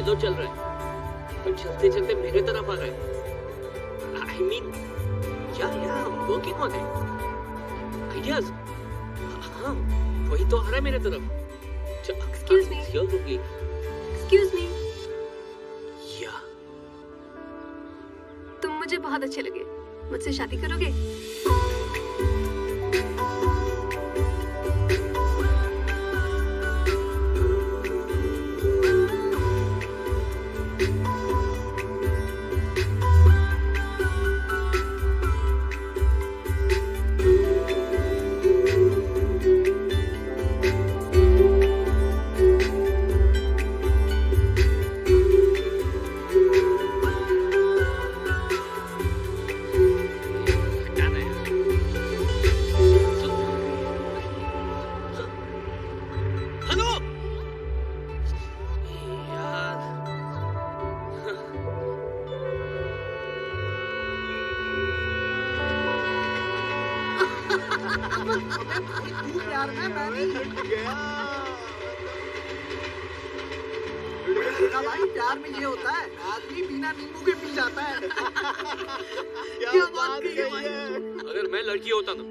Yellow चल रहा है, पर चलते चलते मेरे तरफ आ रहा है। I mean, yeah, I'm working on it. Ideas. हाँ, वही तो आ रहा है मेरे तरफ। Excuse me. होगी। Excuse me. Yeah. तुम मुझे बहुत अच्छे लगे। मुझसे शादी करोगे? भाई प्यार में ये होता है, आदमी बिना नींबू के पी जाता है। क्या बात कही है। अगर मैं लड़की होता ना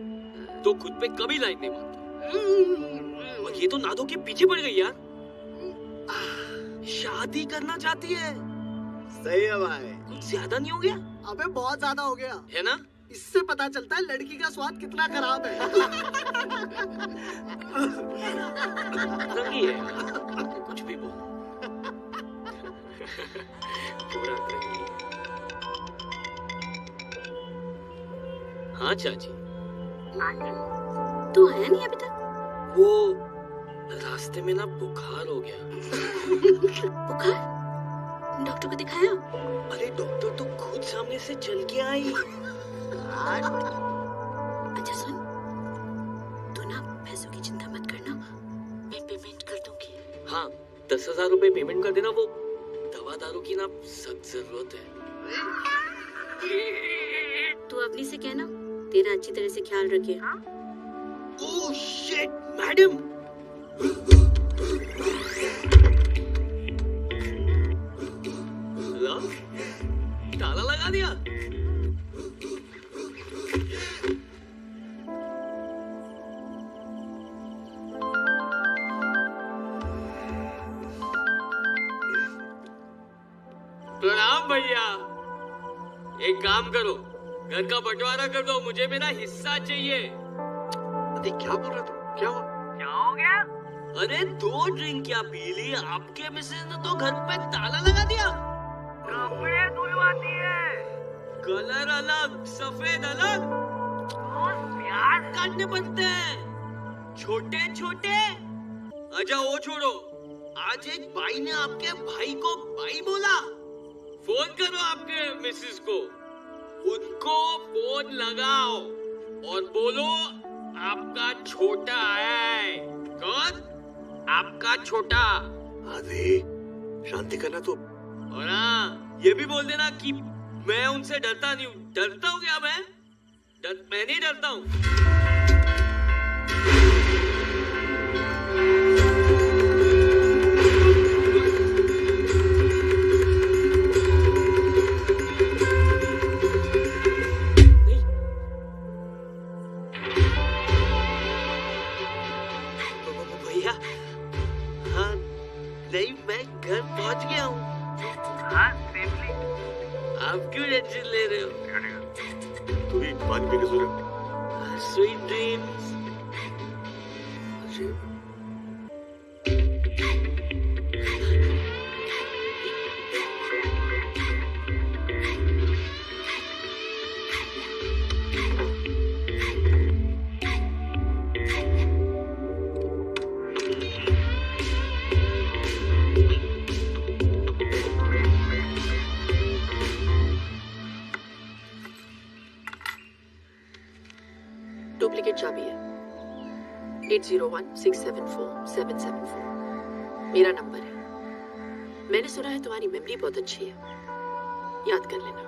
तो खुद पे कभी लाइन नहीं मारता। और ये तो नादो के पीछे पड़ गई यार। शादी करना चाहती है। सही है भाई। कुछ ज्यादा नहीं हो गया? अबे बहुत ज्यादा हो गया है ना? इससे पता चलता है लड़की का स्वाद कितना खराब है। रंगी है कुछ भी बोल। पूरा रंगी। हाँ चाची। तू आया नहीं अभी तक? वो रास्ते में ना बुखार हो गया। बुखार? डॉक्टर को दिखाया? अरे डॉक्टर तो खुद सामने से चल के आई। अच्छा सुन, तू ना पैसों की चिंता मत करना, मैं पेमेंट कर दूंगी। हाँ 10,000 रुपए पेमेंट कर देना। वो दवा दारू की ना सख्त जरूरत है। तू अवनी से कहना तेरा अच्छी तरह से ख्याल रखे। Oh shit madam. ताला लगा दिया। प्रणाम भैया। एक काम करो, घर का बंटवारा कर दो, मुझे मेरा हिस्सा चाहिए। अरे क्या बोल रहा तू? क्या हुआ? क्या हो गया? अरे 2 ड्रिंक क्या पी ली? आपके मिसेज ने तो घर पे ताला लगा दिया। कपड़े धुलवाती है, कलर अलग सफेद अलग, प्याज काटने पड़ते हैं छोटे छोटे। अच्छा वो छोड़ो, आज एक भाई ने आपके भाई को भाई बोला। फोन करो आपके मिसेस को, उनको फोन लगाओ और बोलो आपका छोटा आया है। कौन? आपका छोटा। आदि शांति करना तू। और हाँ ये भी बोल देना कि मैं उनसे डरता नहीं हूँ। डरता हूँ क्या मैं? मैं नहीं डरता हूँ। भैया हाँ नहीं मैं घर पहुंच गया हूँ। हाँ सेफली। आप क्यों टेंशन ले रहे हो? तू भी पानी पी के सो जा। Sweet dreams. डुप्लीकेट चाबी है 8016747774। मेरा नंबर है। मैंने सुना है तुम्हारी मेमोरी बहुत अच्छी है, याद कर लेना।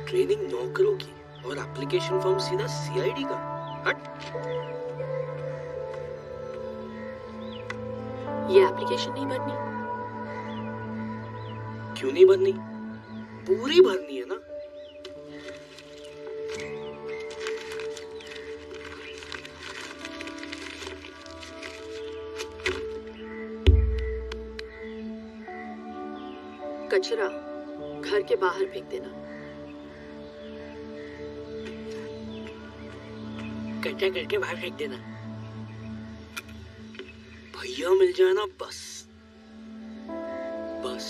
ट्रेनिंग नौकरों की। और एप्लीकेशन फॉर्म सीधा सीआईडी का। हट। ये एप्लीकेशन नहीं भरनी? क्यों नहीं भरनी? पूरी भरनी है ना। कचरा घर के बाहर फेंक देना। कचरा घर के बाहर फेंक देना। भैया मिल जाए ना बस। बस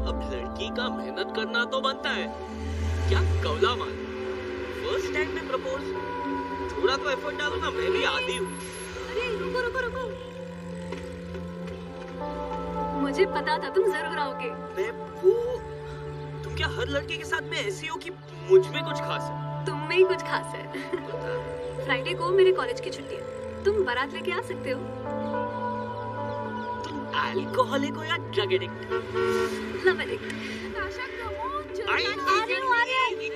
अब लड़की का मेहनत करना तो बनता है। क्या कवला मान। फर्स्ट टाइम में प्रपोज, थोड़ा तो एफर्ट डालो ना। मैं भी आदी हूँ। अरे रुको रुको रुको, मुझे पता था तुम जरूर आओगे। मैं वो, तुम क्या हर लड़के के साथ में ऐसी हो कि मुझ में कुछ खास है? तुम में ही कुछ खास है। फ्राइडे को मेरे कॉलेज की छुट्टी है, तुम बारात लेके आ सकते हो। तुम अल्कोहलिक हो या ड्रग एडिक्ट? Love addict.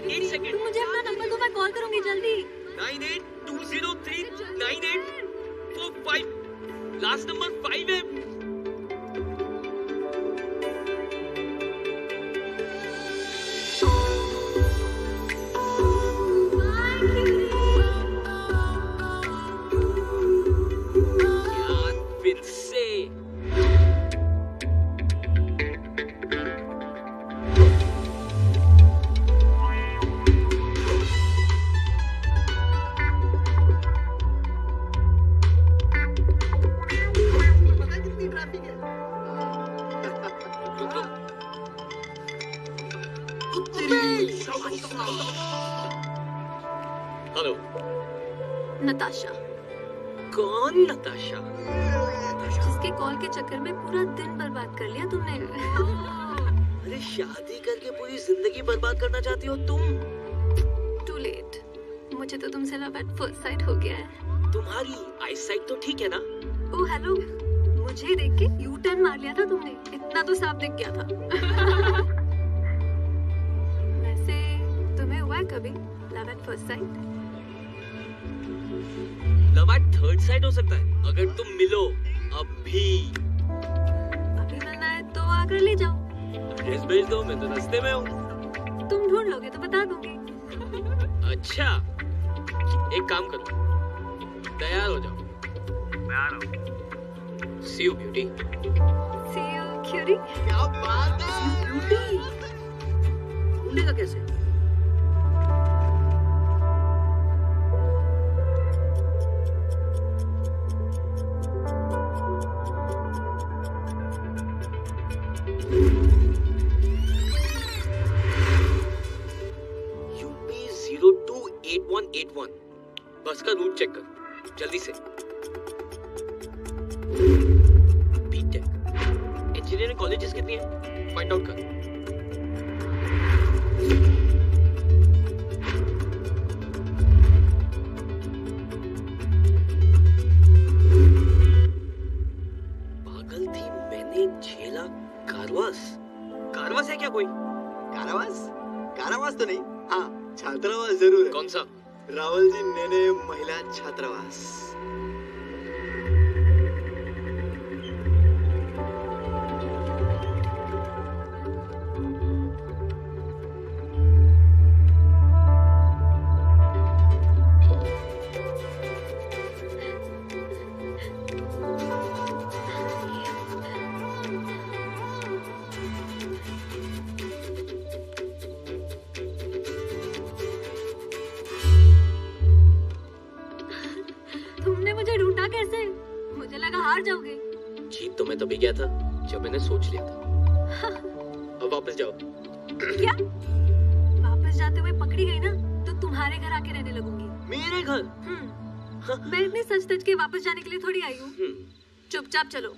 एक सेकंड। तुम मुझे अपना नंबर दो, मैं कॉल करूंगी जल्दी। 9820398445 लास्ट नंबर 5 है। हेलो नताशा। कौन नताशा? जिसके कॉल के चक्कर में पूरा दिन बर्बाद कर लिया तुमने। अरे शादी करके पूरी जिंदगी बर्बाद करना चाहती हो तुम? टू लेट, मुझे तो तुमसे लव एट फर्स्ट साइट हो गया है। तुम्हारी आईसाइट तो ठीक है ना? ओ हेलो, मुझे देख के यू टर्न मार लिया था तुमने, इतना तो साफ दिख गया था। वैसे तुम्हें हुआ है कभी love at first sight? Love at third site हो सकता है अगर तुम मिलो अभी। अभी मिलना है तो आकर ले जाओ। एड्रेस भेज दो, मैं तो रास्ते में हूँ। तुम ढूंढ लोगे तो बता दूंगी। अच्छा, एक काम करो, तैयार हो जाओ, मैं आ रहा हूँ। See you beauty। See you cutie। क्या बात है। ब्यूटी ढूंढेगा कैसे? यूपी 028181 बस का रूट चेक कर जल्दी से। बीटेक इंजीनियरिंग कॉलेजेस कितनी है फाइंड आउट कर। पागल थी मैंने झेला कारवास। कारवास है क्या कोई? कारावास? कारावास तो नहीं, हाँ छात्रावास जरूर है। कौन सा? रावल जी नेने महिला छात्रावास। तुमने मुझे ढूंढा कैसे? मुझे लगा हार जाओगे। जीत तो मैं तभी गया था जब मैंने सोच लिया था। अब वापस जाओ। क्या? वापस जाते हुए पकड़ी गई ना तो तुम्हारे घर आके रहने लगूंगी। मेरे घर? मैं इतनी सच सच के वापस जाने के लिए थोड़ी आई हूँ। चुपचाप चलो।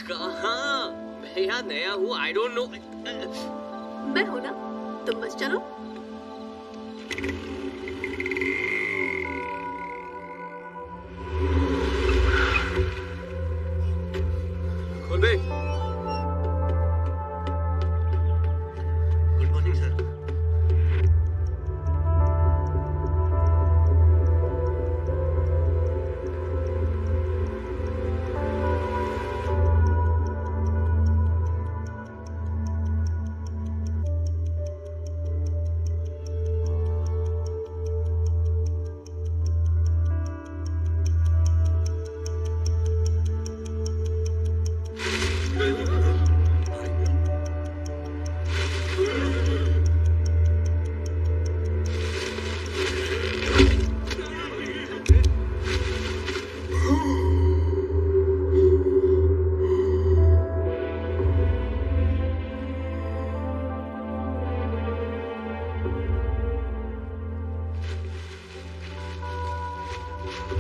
कहाँ? मैं यहाँ नया हूँ, आई डोंट नो। मैं हूँ ना, तुम बस चलो। खोल बे। Good morning sir.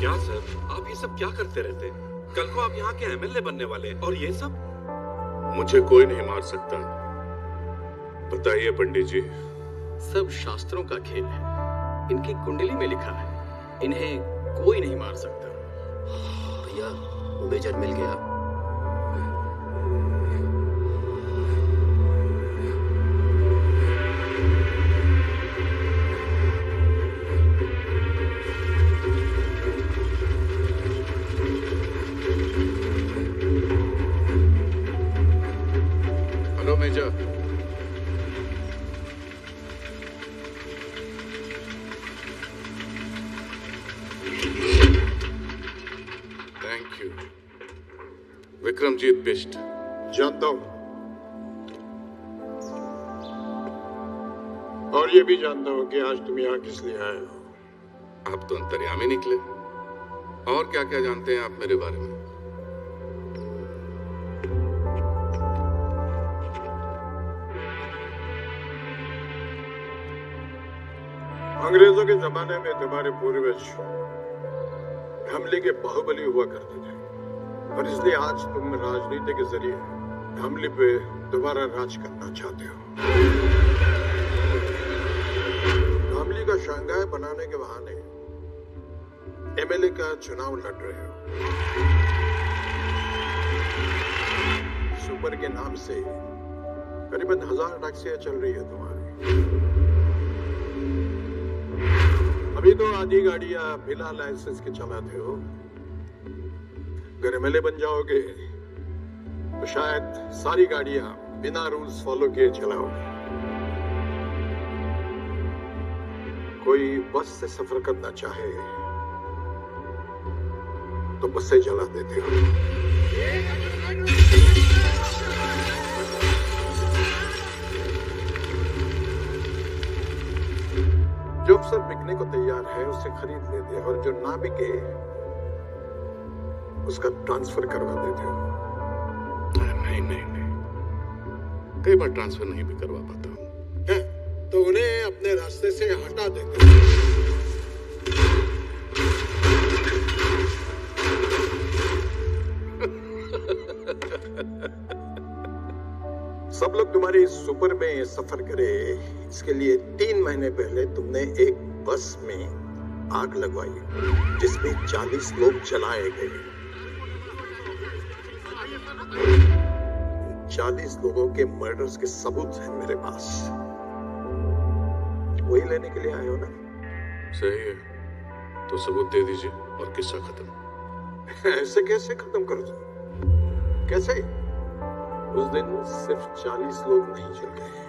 क्या सर, आप ये सब क्या करते रहते हैं? कल को आप यहाँ के एमएलए बनने वाले हैं और ये सब। मुझे कोई नहीं मार सकता। बताइए पंडित जी। सब शास्त्रों का खेल है। इनकी कुंडली में लिखा है, इन्हें कोई नहीं मार सकता। भैया, वो मेजर मिल गया। Hello major. Thank you. Vikramjit Bisht. जानता हूं, और ये भी जानता हूं कि आज तुम यहाँ किस लिए आए हो। आप तो अंतर्यामी निकले। और क्या क्या जानते हैं आप मेरे बारे में? अंग्रेजों के जमाने में तुम्हारे पूर्वज धामली के बाहुबली हुआ करते थे, और इसलिए आज तुम राजनीति के जरिए धामली पे दोबारा राज करना चाहते हो। धामली का शंघाई बनाने के बहाने एमएलए का चुनाव लड़ रहे हो। सुपर के नाम से करीबन 1000 टैक्सियां चल रही है तुम्हारी। अभी तो आधी गाड़ियां बिना लाइसेंस के चलाते हो। अगर एमएलए बन जाओगे तो शायद सारी गाड़ियां बिना रूल्स फॉलो किए चलाओगे। कोई बस से सफर करना चाहे तो बसें जला देते हो। जो अफसर बिकने को तैयार है उसे खरीद लेते हैं, और जो ना बिके उसका ट्रांसफर करवा देते हो। नहीं नहीं नहीं, कई बार ट्रांसफर नहीं भी करवा पाता हूँ। तो उन्हें अपने रास्ते से हटा देते हो। सब लोग तुम्हारी सुपर में सफर करे, इसके लिए 3 महीने पहले तुमने एक बस में आग लगवाई जिसमें 40 लोग जलाए गए। 40 लोगों के मर्डर्स के सबूत हैं मेरे पास। वही लेने के लिए आए हो ना? सही है, तो सबूत दे दीजिए और किस्सा खत्म। ऐसे कैसे खत्म कर दो? कैसे? उस दिन सिर्फ 40 लोग नहीं जल गए,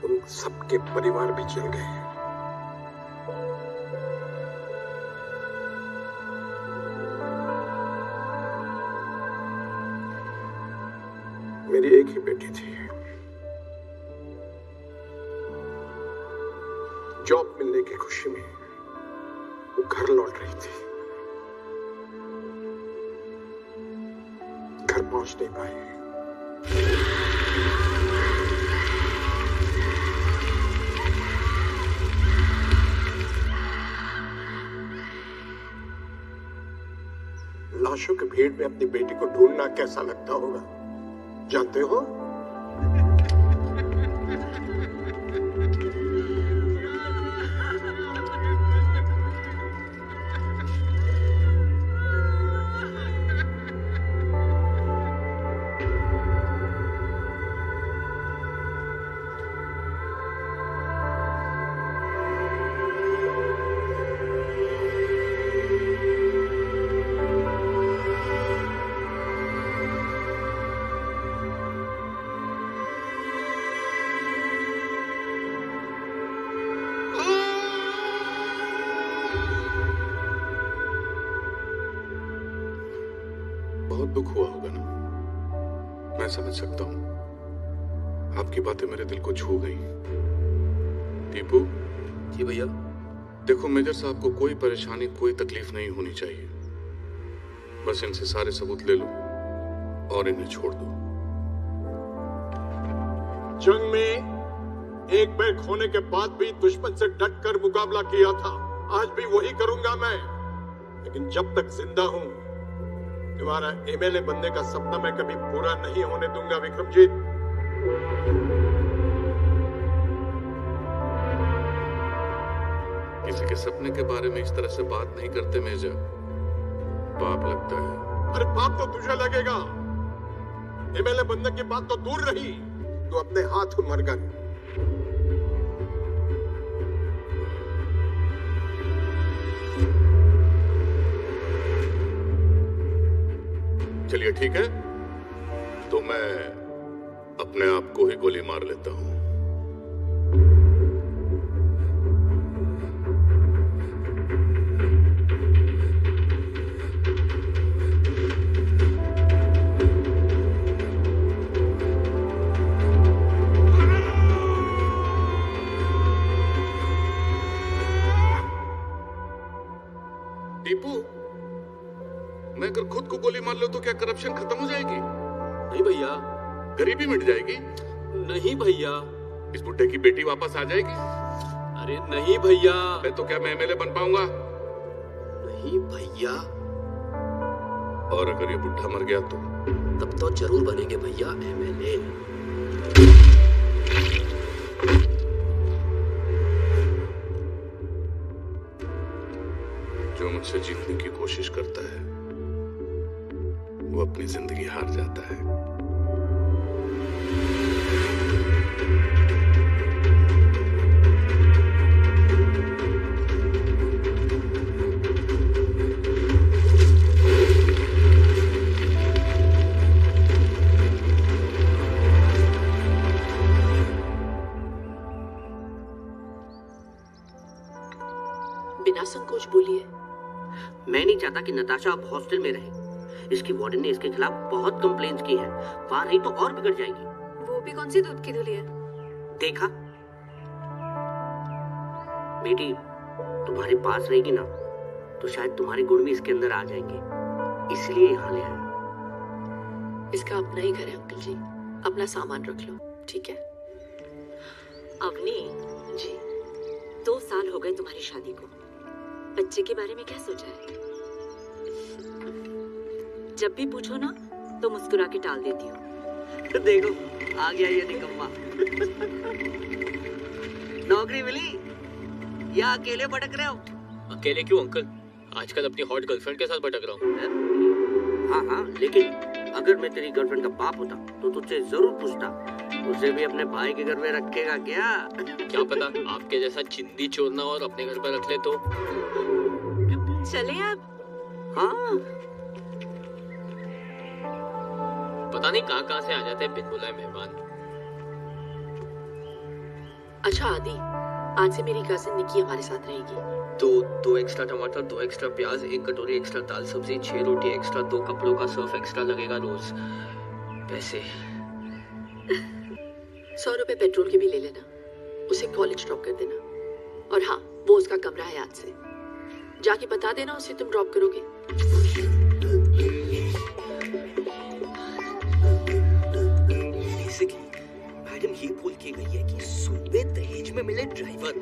उन सबके परिवार भी जल गए। मेरी एक ही बेटी थी, जॉब मिलने की खुशी में वो घर लौट रही थी। घर पहुंच नहीं पाई। लाशों की भीड़ में अपनी बेटी को ढूंढना कैसा लगता होगा, जानते हो? बहुत दुख हुआ होगा ना, मैं समझ सकता हूँ। आपकी बातें मेरे दिल को छू गई। टीपू जी भैया। देखो मेजर साहब को कोई परेशानी, कोई तकलीफ नहीं होनी चाहिए। बस इनसे सारे सबूत ले लो और इन्हें छोड़ दो। जंग में एक बैग खोने के बाद भी दुश्मन से डटकर मुकाबला किया था। आज भी वही करूंगा मैं। लेकिन जब तक जिंदा हूं, तुम्हारा एमएलए बनने का सपना मैं कभी पूरा नहीं होने दूंगा विक्रमजीत। किसी के सपने के बारे में इस तरह से बात नहीं करते मेजर, पाप लगता है। अरे पाप तो तुझे लगेगा। एमएलए बनने की बात तो दूर रही, तू अपने हाथ मर कर। चलिए ठीक है, तो मैं अपने आप को ही गोली मार लेता हूं। टीपू, मैं अगर खुद को गोली मार लूं तो क्या करप्शन खत्म हो जाएगी? नहीं भैया। गरीबी मिट जाएगी? नहीं भैया। इस बुड्ढे की बेटी वापस आ जाएगी? अरे नहीं भैया। तो क्या मैं एमएलए बन पाऊंगा? नहीं भैया। और अगर ये बुड्ढा मर गया तो? तब तो जरूर बनेंगे भैया एमएलए। जो मुझसे जीतने की कोशिश करता है वो अपनी जिंदगी हार जाता है। बिना संकोच बोलिए। मैं नहीं चाहता कि नताशा अब हॉस्टल में रहे। इसकी वार्डन ने इसके खिलाफ बहुत कंप्लेंट्स की है। वहां रही तो और बिगड़ जाएगी। वो भी कौन सी दूध की धुली है? देखा बेटी, तुम्हारे पास रहेगी ना तो शायद तुम्हारे गुण भी इसके अंदर आ जाएंगे, इसलिए यहाँ ले आया। इसका अपना ही घर है अंकल जी, अपना सामान रख लो, ठीक है? अवनी जी। 2 साल हो गए तुम्हारी शादी को। बच्चे के बारे में क्या सोचा है? जब भी पूछो ना तो मुस्कुरा के टाल देती हो। देखो आ गया ये निकम्मा। नौकरी मिली या अकेले भटक रहे हो? अकेले क्यों अंकल, आजकल अपनी हॉट गर्लफ्रेंड के साथ भटक रहा हूँ। हाँ हाँ, लेकिन अगर मैं तेरी गर्लफ्रेंड का बाप होता तो तुझसे जरूर पूछता, उसे भी अपने भाई के घर में रखेगा क्या? क्या पता आपके जैसा चिंदी चोरना और अपने घर पर रख ले तो। चले आप। हाँ, पता नहीं कहाँ से आ जाते हैं बिन बुलाए मेहमान। अच्छा आदि, आज से मेरी कजिन निकी हमारे साथ रहेगी। तो 2 एक्स्ट्रा टमाटर, 2 एक्स्ट्रा प्याज, 1 कटोरी एक्स्ट्रा दाल सब्जी, 6 रोटी एक्स्ट्रा, 2 कपड़ों का सर्फ एक्स्ट्रा लगेगा रोज। पैसे 100 रुपए पेट्रोल के भी ले लेना, उसे कॉलेज ड्रॉप कर देना। और हाँ, वो उसका कमरा है आज से, जाके बता देना उसे तुम ड्रॉप करोगे। मैडम ये बोल के गई है कि सुबह दहेज में मिले ड्राइवर।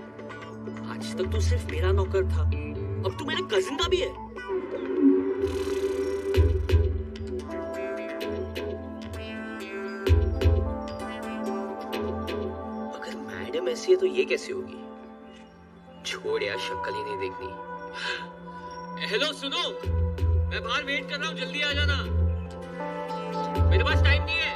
आज तक तो सिर्फ मेरा नौकर था, अब तू मेरे कजिन का भी है। अगर मैडम ऐसी है तो ये कैसी होगी? छोड़ यार, शक्ल ही नहीं देखनी। हेलो सुनो, मैं बाहर वेट कर रहा हूँ, जल्दी आ जाना, मेरे पास टाइम नहीं है।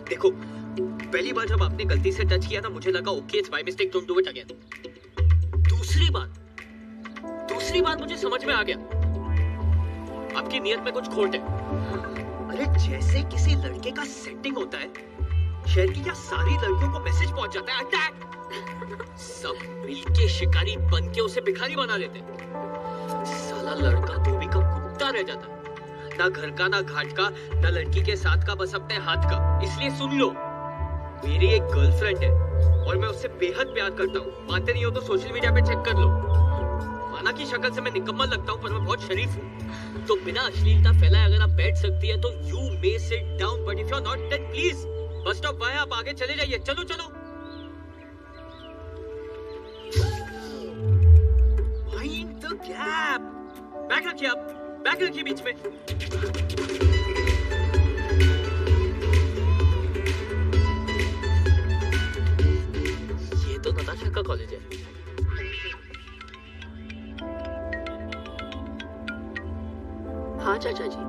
देखो, पहली बार जब आपने गलती से टच किया था मुझे लगा okay it's by mistake, don't do it again. दूसरी बात मुझे समझ में आ गया, आपकी नियत में कुछ खोट है। अरे जैसे किसी लड़के का सेटिंग होता है शहर की क्या सारी लड़कियों को मैसेज पहुंच जाता है अटैक। सब मिलके शिकारी बन के उसे भिखारी बना देते। साला लड़का धोबी का कुत्ता रह जाता, ना घर का ना घाट का ना लड़की के साथ का, बस अपने हाथ का। इसलिए सुन लो, मेरी एक गर्लफ्रेंड है और मैं उससे बेहद प्यार करता हूँ। मानते नहीं हो तो सोशल मीडिया पे चेक कर लो। माना की शक्ल से मैं निकम्मा लगता हूँ पर मैं बहुत शरीफ हूँ। तो बिना अश्लीलता फैलाए अगर आप बैठ सकती है तो you may sit down, but if you are not then please बस स्टॉप बाय, आप आगे चले जाइए। चलो चलो। Mind the gap. बैग रखिए, आप बैग रखिए बीच में। ये तो नताशा का कॉलेज है। हाँ चाचा जी।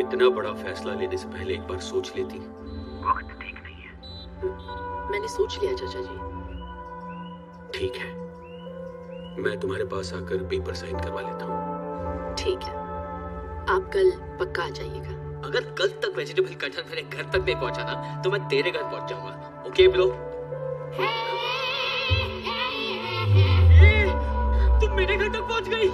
इतना बड़ा फैसला लेने से पहले एक बार सोच लेती। वक्त ठीक नहीं है। मैंने सोच लिया चाचा जी। ठीक है, मैं तुम्हारे पास आकर पेपर साइन करवा लेता हूँ। ठीक है, आप कल पक्का आ जाइएगा। अगर कल तक वेजिटेबल कटहल मेरे घर तक नहीं पहुंचा ना तो मैं तेरे घर पहुंच जाऊंगा। Okay bro? तुम मेरे घर तक पहुंच गई।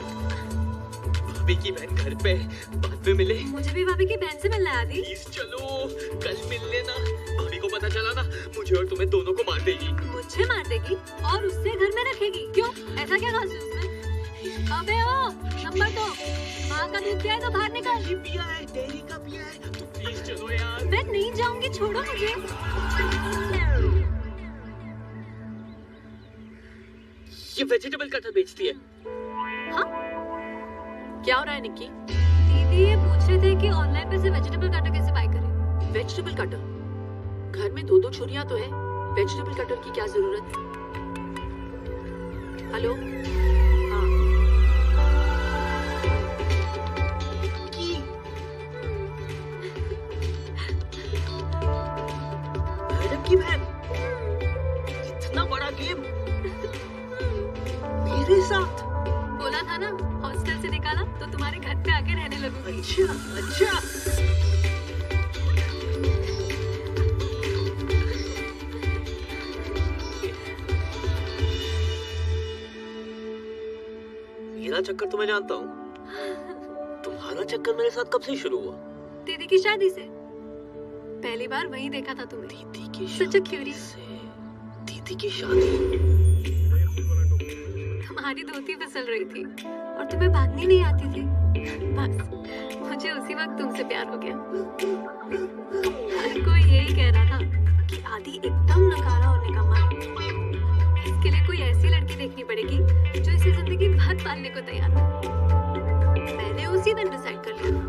भाभी की बहन घर पे, बाद में मिले। मुझे भी भाभी की बहन से मिलना है आदि। प्लीज चलो, कल मिल लेना। भाभी को पता चला ना मुझे और तुम्हें दोनों को मार देगी। मुझे मार देगी और उससे घर में रखेगी? क्यों, ऐसा क्या खास है उसमें? अबे ओ, नंबर दो। माँ का दूध पिया है तो बाहर निकल। पिया है, डेयरी का पिया है। तो प्लीज चलो यार। मैं नहीं जाऊंगी, छोड़ो मुझे। ये वेजिटेबल कटहल बेचती है। हाँ? क्या हो रहा है निक्की? दीदी ये पूछ रहे थे कि ऑनलाइन पे से वेजिटेबल कटर कैसे बाय करें। Vegetable cutter? घर में 2-2 छुरियां तो है, वेजिटेबल कटर की क्या जरूरत? हेलो? हाँ। मैडम की बहन, इतना बड़ा गेम मेरे साथ। बोला था ना हॉस्टल से निकाला तो तुम्हारे घर पे आके रहने लगूंगी। अच्छा अच्छा। मेरा चक्कर तो मैं जानता हूँ, तुम्हारा चक्कर मेरे साथ कब से शुरू हुआ? दीदी की शादी से। पहली बार वहीं देखा था तुम्हें। दीदी की Such a cutie. दीदी की शादी। तुम्हारी धोती फिसल रही थी और तुम्हें भागनी नहीं आती थी। बस मुझे उसी वक्त तुमसे प्यार हो गया। हर कोई यही कह रहा था कि आदि एकदम नकारा और निकम्मा है। इसके लिए कोई ऐसी लड़की देखनी पड़ेगी जो इसे जिंदगी भर पालने को तैयार हो। मैंने उसी दिन डिसाइड कर लिया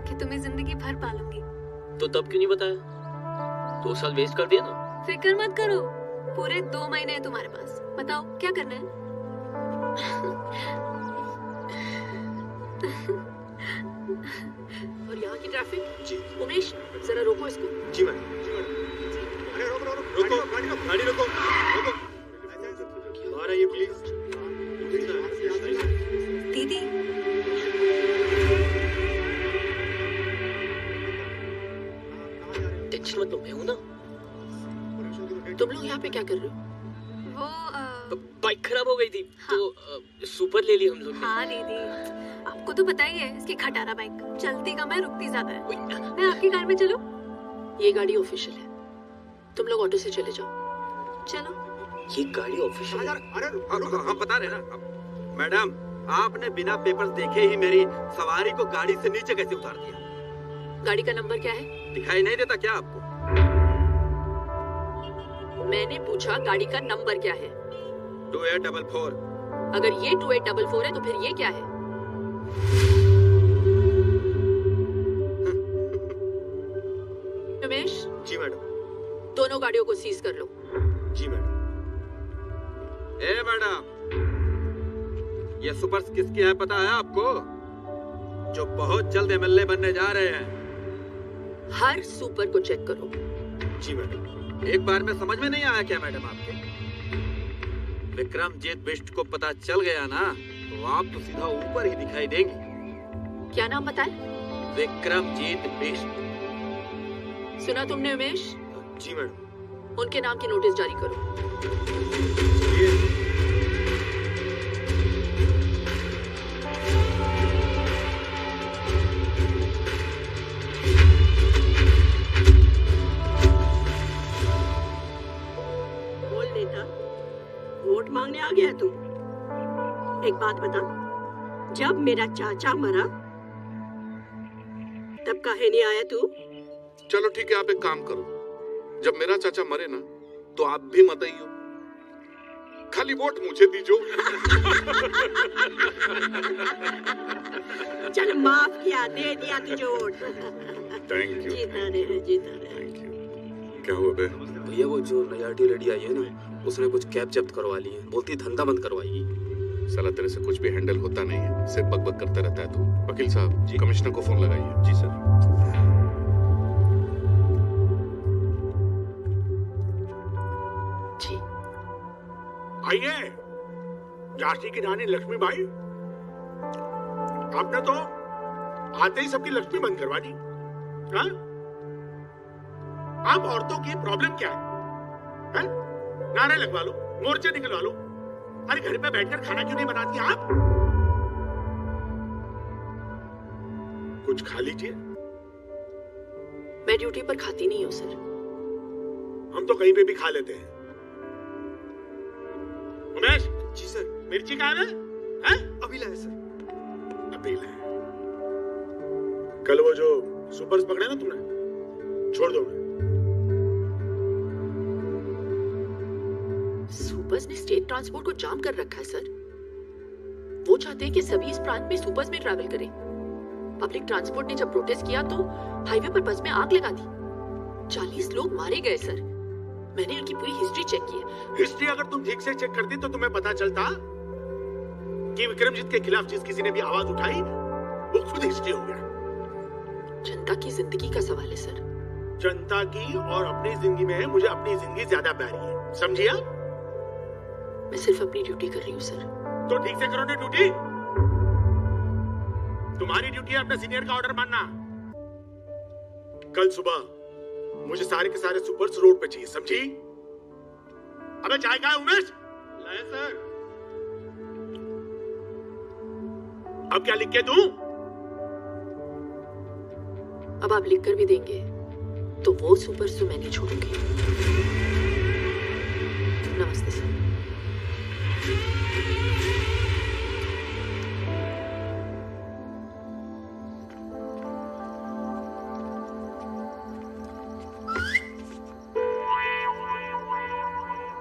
कि तुम्हें जिंदगी भर पालूंगी। तो तब क्यों नहीं बताया? 2 साल वेस्ट कर दिया ना। फिक्र मत करो, पूरे 2 महीने हैं तुम्हारे पास। बताओ क्या करना है? और यहाँ की ट्रैफिक? जी। उमेश जरा रोको इसको। जी मैडम। अरे रोको गाड़ी रोको। आ रही है प्लीज। दीदी टेंशन मत लो, मैं हूं ना। तुम लोग यहाँ पे क्या कर रहे हो? वो बाइक खराब हो गई थी तो सुपर ले ली हम लोग ने। हाँ दीदी, आपको तो पता ही है इसकी खटारा बाइक चलती कम है, रुकती ज्यादा है। मैं आपकी कार में चलूं? ये गाड़ी ऑफिशियल है, तुम लोग ऑटो से चले जाओ। चलो। ये गाड़ी ऑफिशियल है? अरे हम बता रहे ना मैडम, आपने बिना पेपर देखे ही मेरी सवारी को गाड़ी से नीचे कैसे उतार दिया? गाड़ी का नंबर क्या है? दिखाई नहीं देता क्या आपको? मैंने पूछा गाड़ी का नंबर क्या है? 2844। अगर ये 2844 है तो फिर ये क्या है? रमेश। जी मैडम। दोनों गाड़ियों को सीज कर लो। जी मैडम। ए मैडम, ये सुपर्स किसके हैं पता है आपको? जो बहुत जल्द एमएलए बनने जा रहे हैं। हर सुपर को चेक करो। जी मैडम। एक बार में समझ में नहीं आया क्या मैडम आपके? विक्रमजीत बिष्ट को पता चल गया ना तो आप तो सीधा ऊपर ही दिखाई देंगी। क्या नाम बताए? विक्रमजीत बिष्ट। सुना तुमने उमेश? जी मैडम। उनके नाम की नोटिस जारी करो। बोल बेटा, वोट मांगने आ गया तू? एक बात बता, जब मेरा चाचा मरा तब काहे नहीं आया तू? चलो ठीक है, आप एक काम करो, जब मेरा चाचा मरे ना तो आप भी मत आइयो, खाली वोट मुझे दीजो। चल माफ किया, दे दिया तुझे वोट। Thank you. जीता रहे, जीता रहे। क्या हुआ बे? भैया वो जो नई आरटी लेडी आई है ना, उसने कुछ कैब जब्त करवा ली है, बोलती धंधा बंद करवाएगी। साला तेरे से कुछ भी हैंडल होता नहीं है, सिर्फ बकबक करता रहता है तू। वकील साहब जी, कमिश्नर को फोन लगाइए। जी सर। जी आइए, झांसी की रानी लक्ष्मीबाई, आपने तो आते ही सबकी लक्ष्मी बंद करवा दी। हाँ? आप औरतों की प्रॉब्लम क्या है? नारे लगवा लो, मोर्चे निकलवा लो। अरे घर पे बैठकर खाना क्यों नहीं बनाती आप? कुछ खा लीजिए। मैं ड्यूटी पर खाती नहीं हूँ सर। हम तो कहीं पे भी खा लेते हैं। उमेश। जी सर। मिर्ची कहाँ है? हैं? अभी लाए सर। अभी लाए। कल वो जो सुपर्स पकड़े ना तुमने, छोड़ दो। सुपर्स ने स्टेट ट्रांसपोर्ट को जाम कर रखा है सर। वो चाहते हैं कि सभी इस प्रांत में सुपर्स में ट्रैवल करें। पब्लिक ट्रांसपोर्ट ने जब प्रोटेस्ट किया तो हाईवे पर बस में आग लगा दी। 40 लोग मारे गए सर। मैंने उनकी पूरी हिस्ट्री चेक की है। हिस्ट्री अगर तुम ठीक से चेक करती तो तुम्हें पता चलता कि विक्रमजीत के खिलाफ जिस किसी ने भी आवाज उठाई वो खुद हिस्ट्री हो गया। जनता की जिंदगी का सवाल है सर। जनता की और अपनी जिंदगी में मुझे अपनी जिंदगी ज्यादा प्यारी है, समझी आप? मैं सिर्फ अपनी ड्यूटी कर रही हूँ सर। तो ठीक से करो ना ड्यूटी। तुम्हारी ड्यूटी है अपने सीनियर का ऑर्डर मानना। कल सुबह मुझे सारे के सारे सुपर्स रोड पे चाहिए, समझी? अबे चाय कहाँ है उमेश? लाए सर। अब क्या लिख के दूं? अब आप लिख कर भी देंगे तो वो सुपर्स तो मैं नहीं छोड़ूंगी। नमस्ते सर।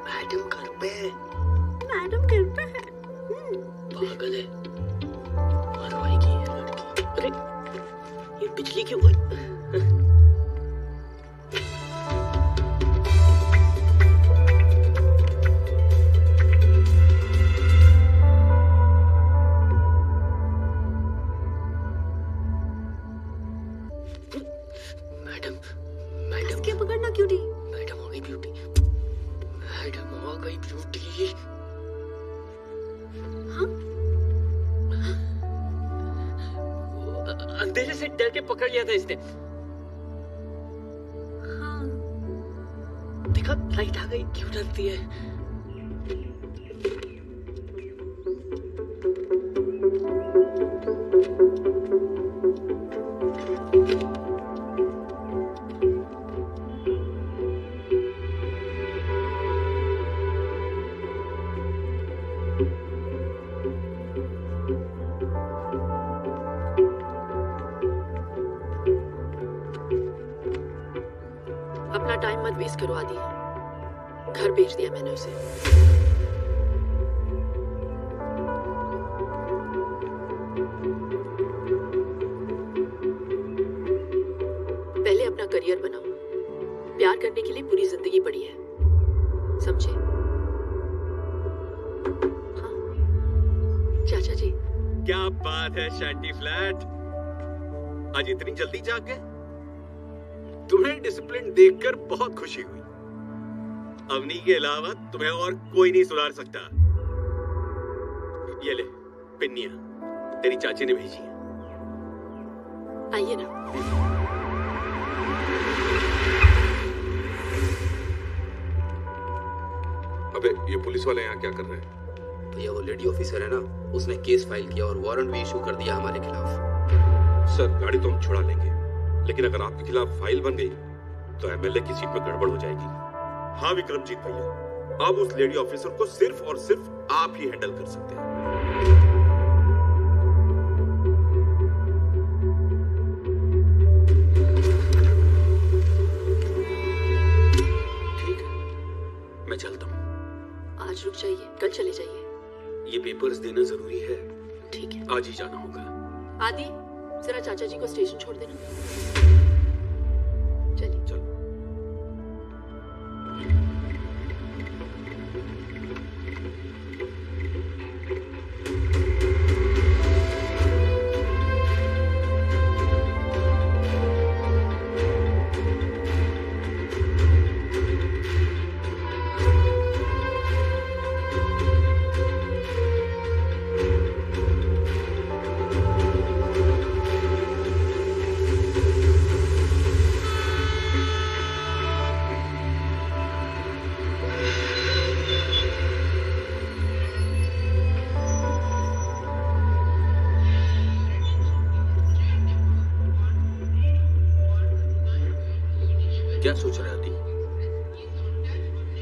मैडम घर पे है। मैडम घर पे है। पागल है, मरवाएगी ये लड़की। अरे ये बिजली क्यों है? इसके पकड़ना क्यों नहीं? मैडम आ गई ब्यूटी। मैडम आ गई ब्यूटी। हाँ? अंधेरे से डर के पकड़ लिया था इसने। हाँ। देखा, लाइट आ गई। क्यों डरती है? अपना टाइम मत वेस्ट करो आदि। घर भेज दिया मैंने उसे। पहले अपना करियर बनाओ। प्यार करने के लिए पूरी जिंदगी पड़ी है, समझे? हाँ चाचा जी। क्या बात है शैंटी फ्लैट, आज इतनी जल्दी जाग गए? तुम्हें डिसिप्लिन देखकर बहुत खुशी हुई। अवनी के अलावा तुम्हें और कोई नहीं सुधार सकता। ये ले पिन्निया, तेरी चाची ने भेजी है। आइए ना। पुलिस वाले यहाँ क्या कर रहे हैं? भैया वो लेडी ऑफिसर है ना, उसने केस फाइल किया और वारंट भी इशू कर दिया हमारे खिलाफ। सर गाड़ी तो हम छुड़ा लेंगे, लेकिन अगर आपके खिलाफ फाइल बन गई तो एमएलए की सीट में गड़बड़ हो जाएगी। हाँ विक्रमजीत भैया, अब उस लेडी ऑफिसर को सिर्फ और सिर्फ आप ही हैंडल कर सकते हैं। ठीक है, मैं चलता हूँ। आज रुक जाइए, कल चले जाइए। ये पेपर्स देना जरूरी है। ठीक है। आज ही जाना होगा। आदि, जरा चाचा जी को स्टेशन छोड़ देना। चलिए। चलो। क्या सोच रहा है?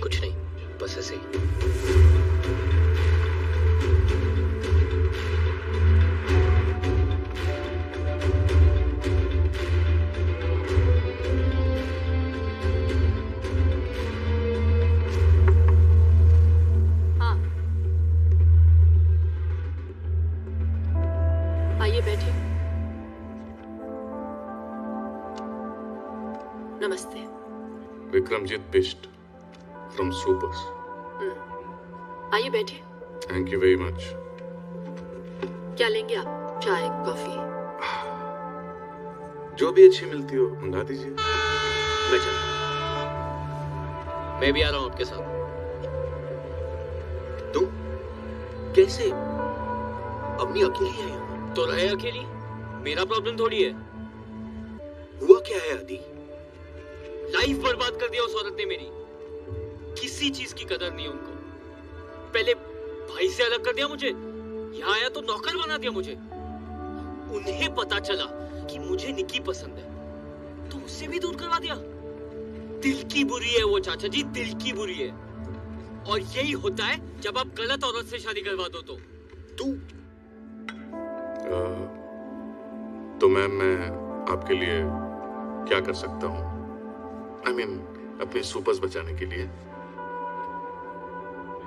कुछ नहीं, बस ऐसे ही। हाँ, आइए बैठिए। नमस्ते। Vikramjit Bisht from supers. आइए बैठिए। Thank you very much. क्या लेंगे आप? चाय, कॉफी? जो भी अच्छी मिलती हो मंगा दीजिए। मैं चलता हूँ। मैं भी आ रहा हूँ आपके साथ। तुम कैसे? अपनी अकेली है यहाँ? तो रहे अकेली, मेरा प्रॉब्लम थोड़ी है। हुआ क्या है आदि? लाइफ बर्बाद कर दिया उस औरत ने मेरी। किसी चीज की कदर नहीं उनको। पहले भाई से अलग कर दिया मुझे, यहाँ आया तो नौकर बना दिया मुझे। उन्हें पता चला कि मुझे निकी पसंद है तो उससे भी दूर करवा दिया। दिल की बुरी है वो चाचा जी, दिल की बुरी है। और यही होता है जब आप गलत औरत से शादी करवा दो। तो मैम मैं आपके लिए क्या कर सकता हूँ? I mean, अपने सुपर्स बचाने के लिए।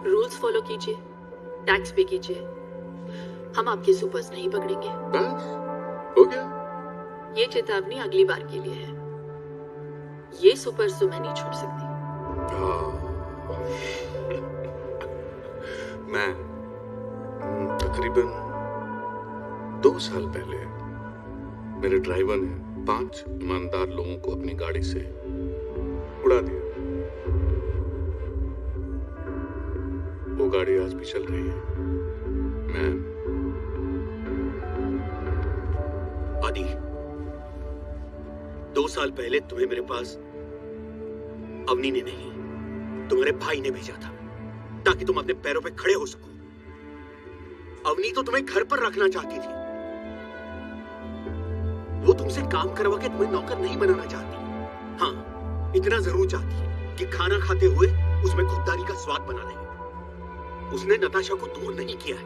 रूल्स फॉलो कीजिए, टैक्स पे कीजिए। हम आपके सुपर्स नहीं पकड़ेंगे। बस हो गया। ये चेतावनी अगली बार के लिए है। ये सुपर्स तो मैं नहीं छोड़ सकती। मैं तकरीबन 2 साल पहले मेरे ड्राइवर ने 5 ईमानदार लोगों को अपनी गाड़ी से उड़ा दिया। वो गाड़ी आज भी चल रही है। मैं आदि, 2 साल पहले तुम्हें मेरे पास अवनी ने नहीं, तुम्हारे भाई ने भेजा था ताकि तुम अपने पैरों पे खड़े हो सको। अवनी तो तुम्हें घर पर रखना चाहती थी। वो तुमसे काम करवा के तुम्हें नौकर नहीं बनाना चाहती। हाँ, इतना जरूर चाहती है कि खाना खाते हुए उसमें खुददारी का स्वाद बना ले। उसने नताशा को दूर नहीं किया है,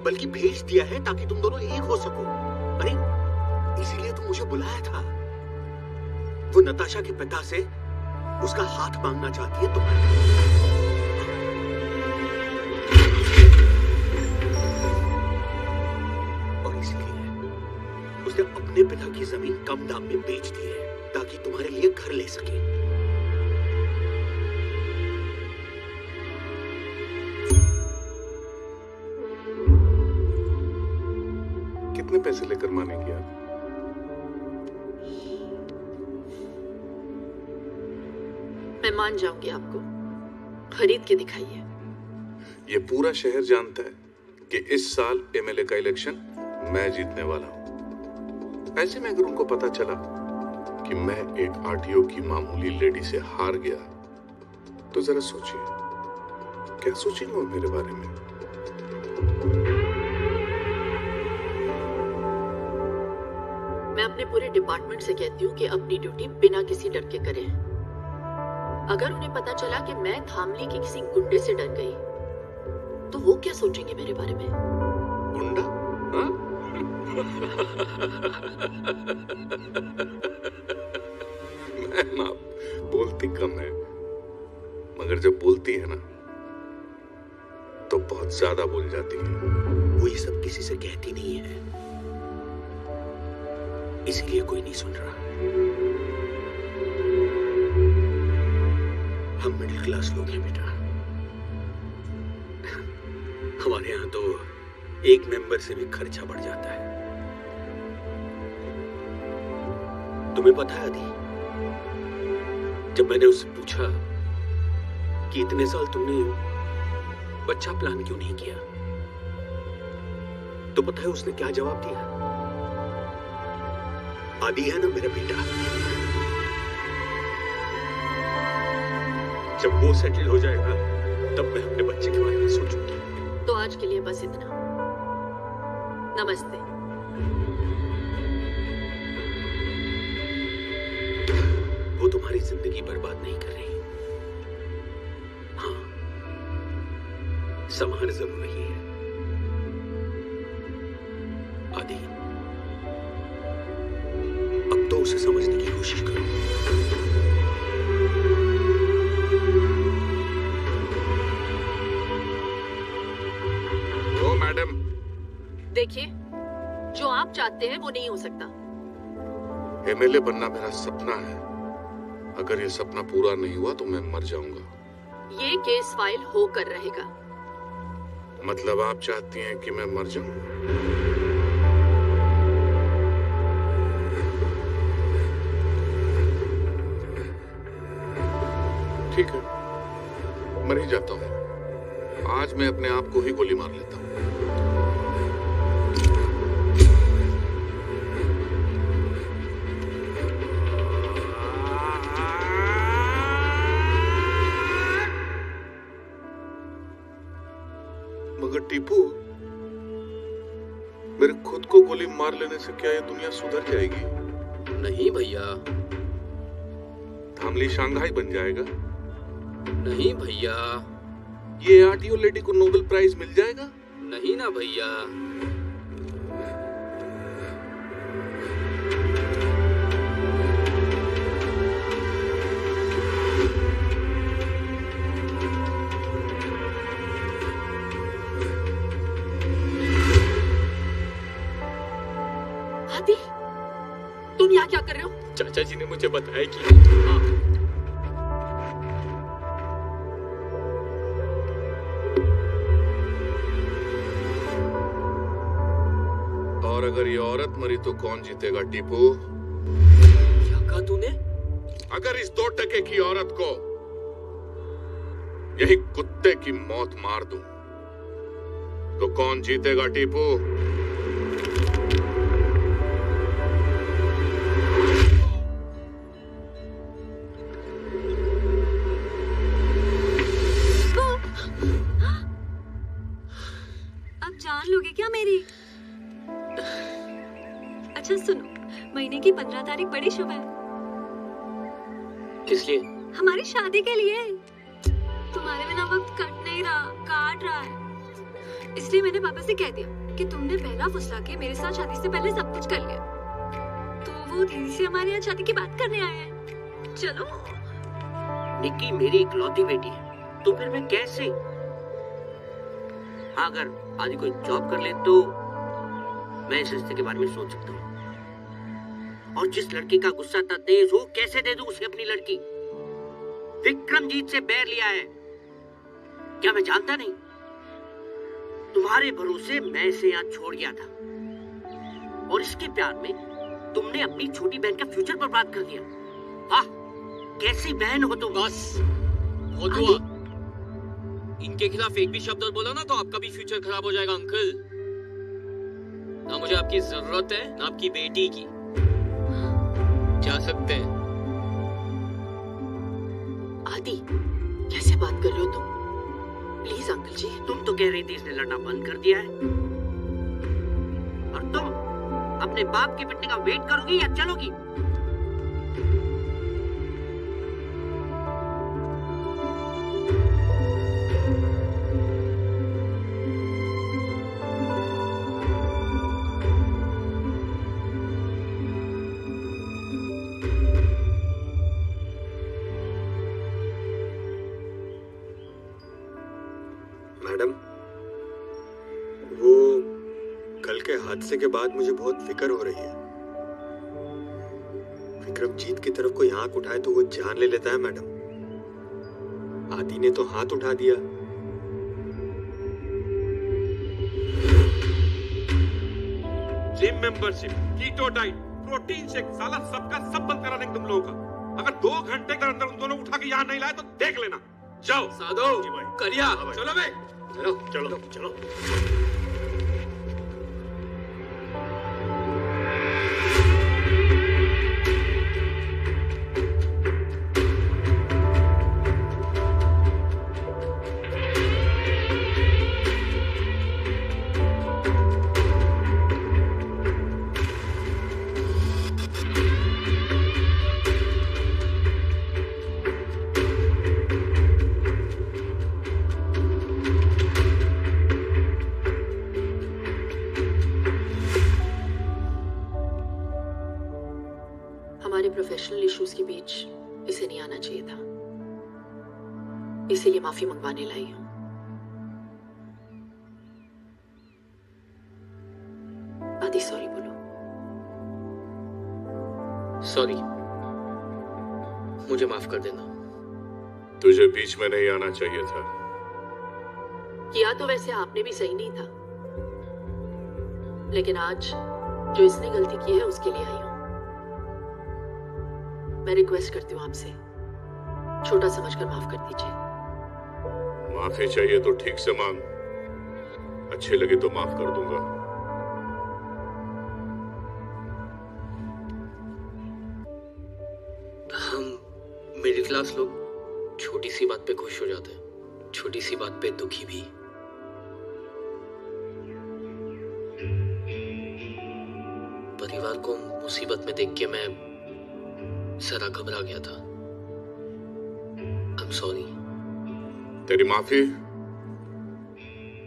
बल्कि भेज दिया है ताकि तुम दोनों एक हो सको। अरे इसीलिए तो मुझे बुलाया था। वो नताशा के पिता से उसका हाथ मांगना चाहती है और इसलिए उसने अपने पिता की जमीन कम दाम में बेच दी है ताकि तुम्हारे लिए घर ले सके। कितने पैसे लेकर मानेगी आप? मैं मान जाऊंगी आपको। खरीद के दिखाइए। ये पूरा शहर जानता है कि इस साल एमएलए का इलेक्शन मैं जीतने वाला हूं। ऐसे में अगर उनको पता चला कि मैं एक आरटीओ की मामूली लेडी से हार गया तो जरा सोचिए क्या सोचेंगे वो मेरे बारे में? मैं अपने पूरे डिपार्टमेंट से कहती हूँ कि अपनी ड्यूटी बिना किसी डर के करें। अगर उन्हें पता चला कि मैं धामली के किसी गुंडे से डर गई तो वो क्या सोचेंगे मेरे बारे में? गुंडा? हाँ? मैम आप बोलती कम है, मगर जब बोलती है ना तो बहुत ज्यादा बोल जाती है। वो ये सब किसी से कहती नहीं है, इसीलिए कोई नहीं सुन रहा। हम मिडिल क्लास लोग हैं बेटा। हमारे यहाँ तो एक मेंबर से भी खर्चा बढ़ जाता है। तुम्हें पता है आदि, जब मैंने उससे पूछा कि इतने साल तुमने बच्चा प्लान क्यों नहीं किया, तो पता है उसने क्या जवाब दिया? आदि है ना मेरा बेटा, जब वो सेटल हो जाएगा तब मैं अपने बच्चे के बारे में सोचूंगी। तो आज के लिए बस इतना। नमस्ते। वो तुम्हारी जिंदगी बर्बाद नहीं कर रही। हाँ, संभाल जरूर रही है। आदि, अब तो उसे समझने की कोशिश करो। ओ मैडम, देखिए, जो आप चाहते हैं वो नहीं हो सकता। एमएलए बनना मेरा सपना है। अगर ये सपना पूरा नहीं हुआ तो मैं मर जाऊंगा। ये केस फाइल होकर रहेगा। मतलब आप चाहती हैं कि मैं मर जाऊं? ठीक है, मर ही जाता हूं। आज मैं अपने आप को ही गोली मार लेता हूं। मगर टीपू, मेरे खुद को गोली मार लेने से क्या ये दुनिया सुधर जाएगी? नहीं भैया। धामली शंघाई बन जाएगा? नहीं भैया। ये आरटीओ लेडी को नोबेल प्राइज मिल जाएगा? नहीं ना भैया। आदि, तुम यहाँ क्या कर रहे हो? चाचा जी ने मुझे बताया कि और अगर ये औरत मरी तो कौन जीतेगा टीपू? क्या कहा तूने? अगर इस 2 टके की औरत को यही कुत्ते की मौत मार दूं तो कौन जीतेगा टीपू? अब जान लोगे क्या मेरी? अच्छा सुनो, महीने की 15 तारीख बड़ी शुभ है। किस लिए? हमारी शादी के लिए। तुम्हारे बिना वक्त कट नहीं रहा, काट रहा है। इसलिए मैंने पापा से कह दिया कि तुमने पहला फुसला के मेरे साथ शादी से पहले सब कुछ कर लिया, तो वो दीदी से हमारे यहाँ शादी की बात करने आए हैं। चलो। निक्की मेरी इकलौती बेटी है, तो फिर मैं कैसे? हाँ, अगर आदि कोई जॉब कर ले तो मैं इस रिश्ते के बारे में सोच सकता हूँ। और जिस लड़की का गुस्सा इतना तेज हो, कैसे दे दूं उसे अपनी लड़की? विक्रमजीत से बैर लिया है, क्या मैं जानता नहीं? तुम्हारे भरोसे मैं इसे यहाँ छोड़ गया था, और इसके प्यार में तुमने अपनी छोटी बहन का फ्यूचर बर्बाद कर दिया। वाह, कैसी बहन हो तुम। बस बहुत हुआ। इनके खिलाफ एक भी शब्द और बोला ना तो आपका भी फ्यूचर खराब हो जाएगा अंकल। ना मुझे आपकी जरूरत है ना आपकी बेटी की। जा सकते हैं। आदि, कैसे बात कर रहे हो तुम? प्लीज अंकल जी। तुम तो कह रही थी इसने लड़ना बंद कर दिया है, और तुम अपने बाप के पिटने का वेट करोगी या चलोगी? मैडम, वो कल के हादसे के बाद मुझे बहुत फिक्र हो रही है। विक्रमजीत की तरफ कोई आंख उठाए तो वो जान ले लेता है मैडम। आदि ने तो हाथ उठा दिया। Gym membership, keto diet, protein shake, साला सबका सब बंद करा देंगे तुम लोगों का। अगर 2 घंटे के अंदर उन दोनों उठा के यहाँ नहीं लाए तो देख लेना। जाओ साधो, करिया, चलो बे। चलो चलो। हमारे प्रोफेशनल इश्यूज के बीच इसे नहीं आना चाहिए था, इसीलिए माफी मंगवाने लाई हूं। आदि सॉरी बोलो। सॉरी, मुझे माफ कर देना। तुझे बीच में नहीं आना चाहिए था। किया तो वैसे आपने भी सही नहीं था, लेकिन आज जो इसने गलती की है उसके लिए आई हूं। मैं रिक्वेस्ट करती हूँ आपसे, छोटा समझकर माफ कर दीजिए। माफी चाहिए तो ठीक से मांग, अच्छे लगे तो माफ कर दूंगा। हम मिडिल क्लास लोग छोटी सी बात पे खुश हो जाते हैं, छोटी सी बात पे दुखी भी। परिवार को मुसीबत में देख के मैं जरा घबरा गया था। I'm sorry। तेरी माफी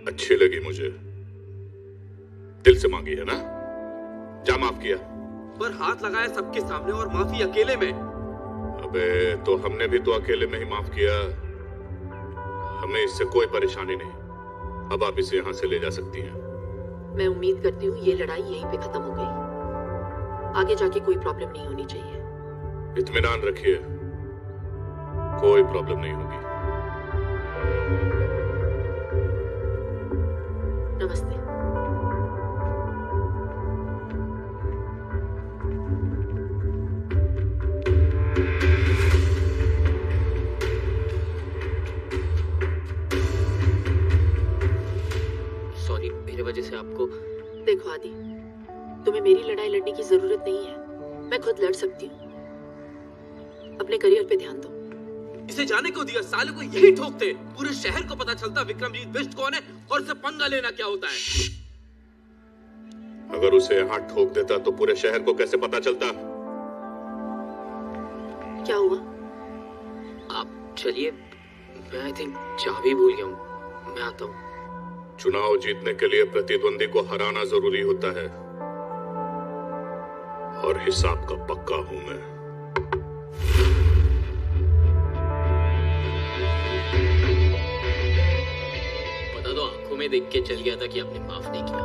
अच्छी लगी मुझे, दिल से मांगी है ना? जा माफ किया। पर हाथ लगाया सबके सामने और माफी अकेले में। अबे तो हमने भी तो अकेले में ही माफ किया, हमें इससे कोई परेशानी नहीं। अब आप इसे यहाँ से ले जा सकती हैं। मैं उम्मीद करती हूँ ये लड़ाई यहीं पे खत्म हो गई, आगे जाके कोई प्रॉब्लम नहीं होनी चाहिए। इत्मीनान रखिए, कोई प्रॉब्लम नहीं होगी। नमस्ते। सॉरी, मेरे वजह से आपको। देखो आदि, तुम्हें मेरी लड़ाई लड़ने की जरूरत नहीं है, मैं खुद लड़ सकती हूँ। अपने करियर पे ध्यान दो। इसे जाने को दिया, साले को यही ठोकते। पूरे शहर को पता चलता विक्रमजीत बिष्ट कौन है और इससे पंगा लेना क्या होता है। अगर उसे यहाँ ठोक देता तो पूरे शहर को कैसे पता चलता? क्या हुआ? आप चलिए, मैं आई थिंक चाबी भूल गया हूँ, मैं आता हूँ। चुनाव जीतने के लिए प्रतिद्वंदी को हराना जरूरी होता है, और हिसाब का पक्का हूं मैं। पता तो आंखों में देख के चल गया था कि आपने माफ नहीं किया।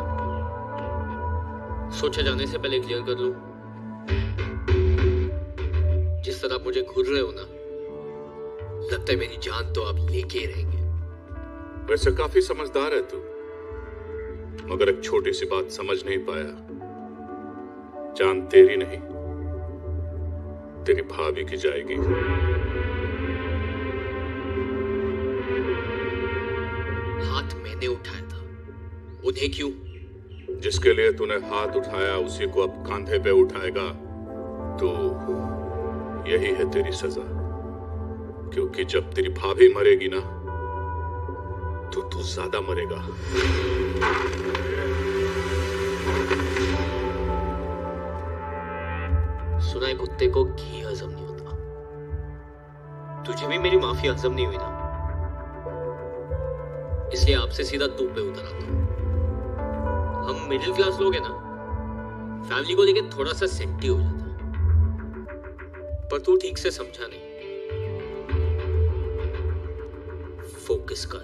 सोचा जाने से पहले क्लियर कर लूं। जिस तरह आप मुझे घूर रहे हो ना, लगता है मेरी जान तो आप लेके ही रहेंगे। वैसे काफी समझदार है तू, मगर एक छोटी सी बात समझ नहीं पाया। जान तेरी नहीं, तेरी भाभी की जाएगी। हाथ मैंने उठाया था, उन्हें क्यों? जिसके लिए तूने हाथ उठाया उसी को अब कांधे पे उठाएगा। तो यही है तेरी सजा, क्योंकि जब तेरी भाभी मरेगी ना, तो तू ज्यादा मरेगा। सुना है कुत्ते को घी हजम नहीं होता। तुझे भी मेरी माफी हजम नहीं हुई ना, इसलिए आपसे सीधा तू पे उतर आता हूं। हम मिडिल क्लास लोग हैं ना, फैमिली को लेके थोड़ा सा सेंटी हो जाता है, पर तू ठीक से समझा नहीं। फोकस कर।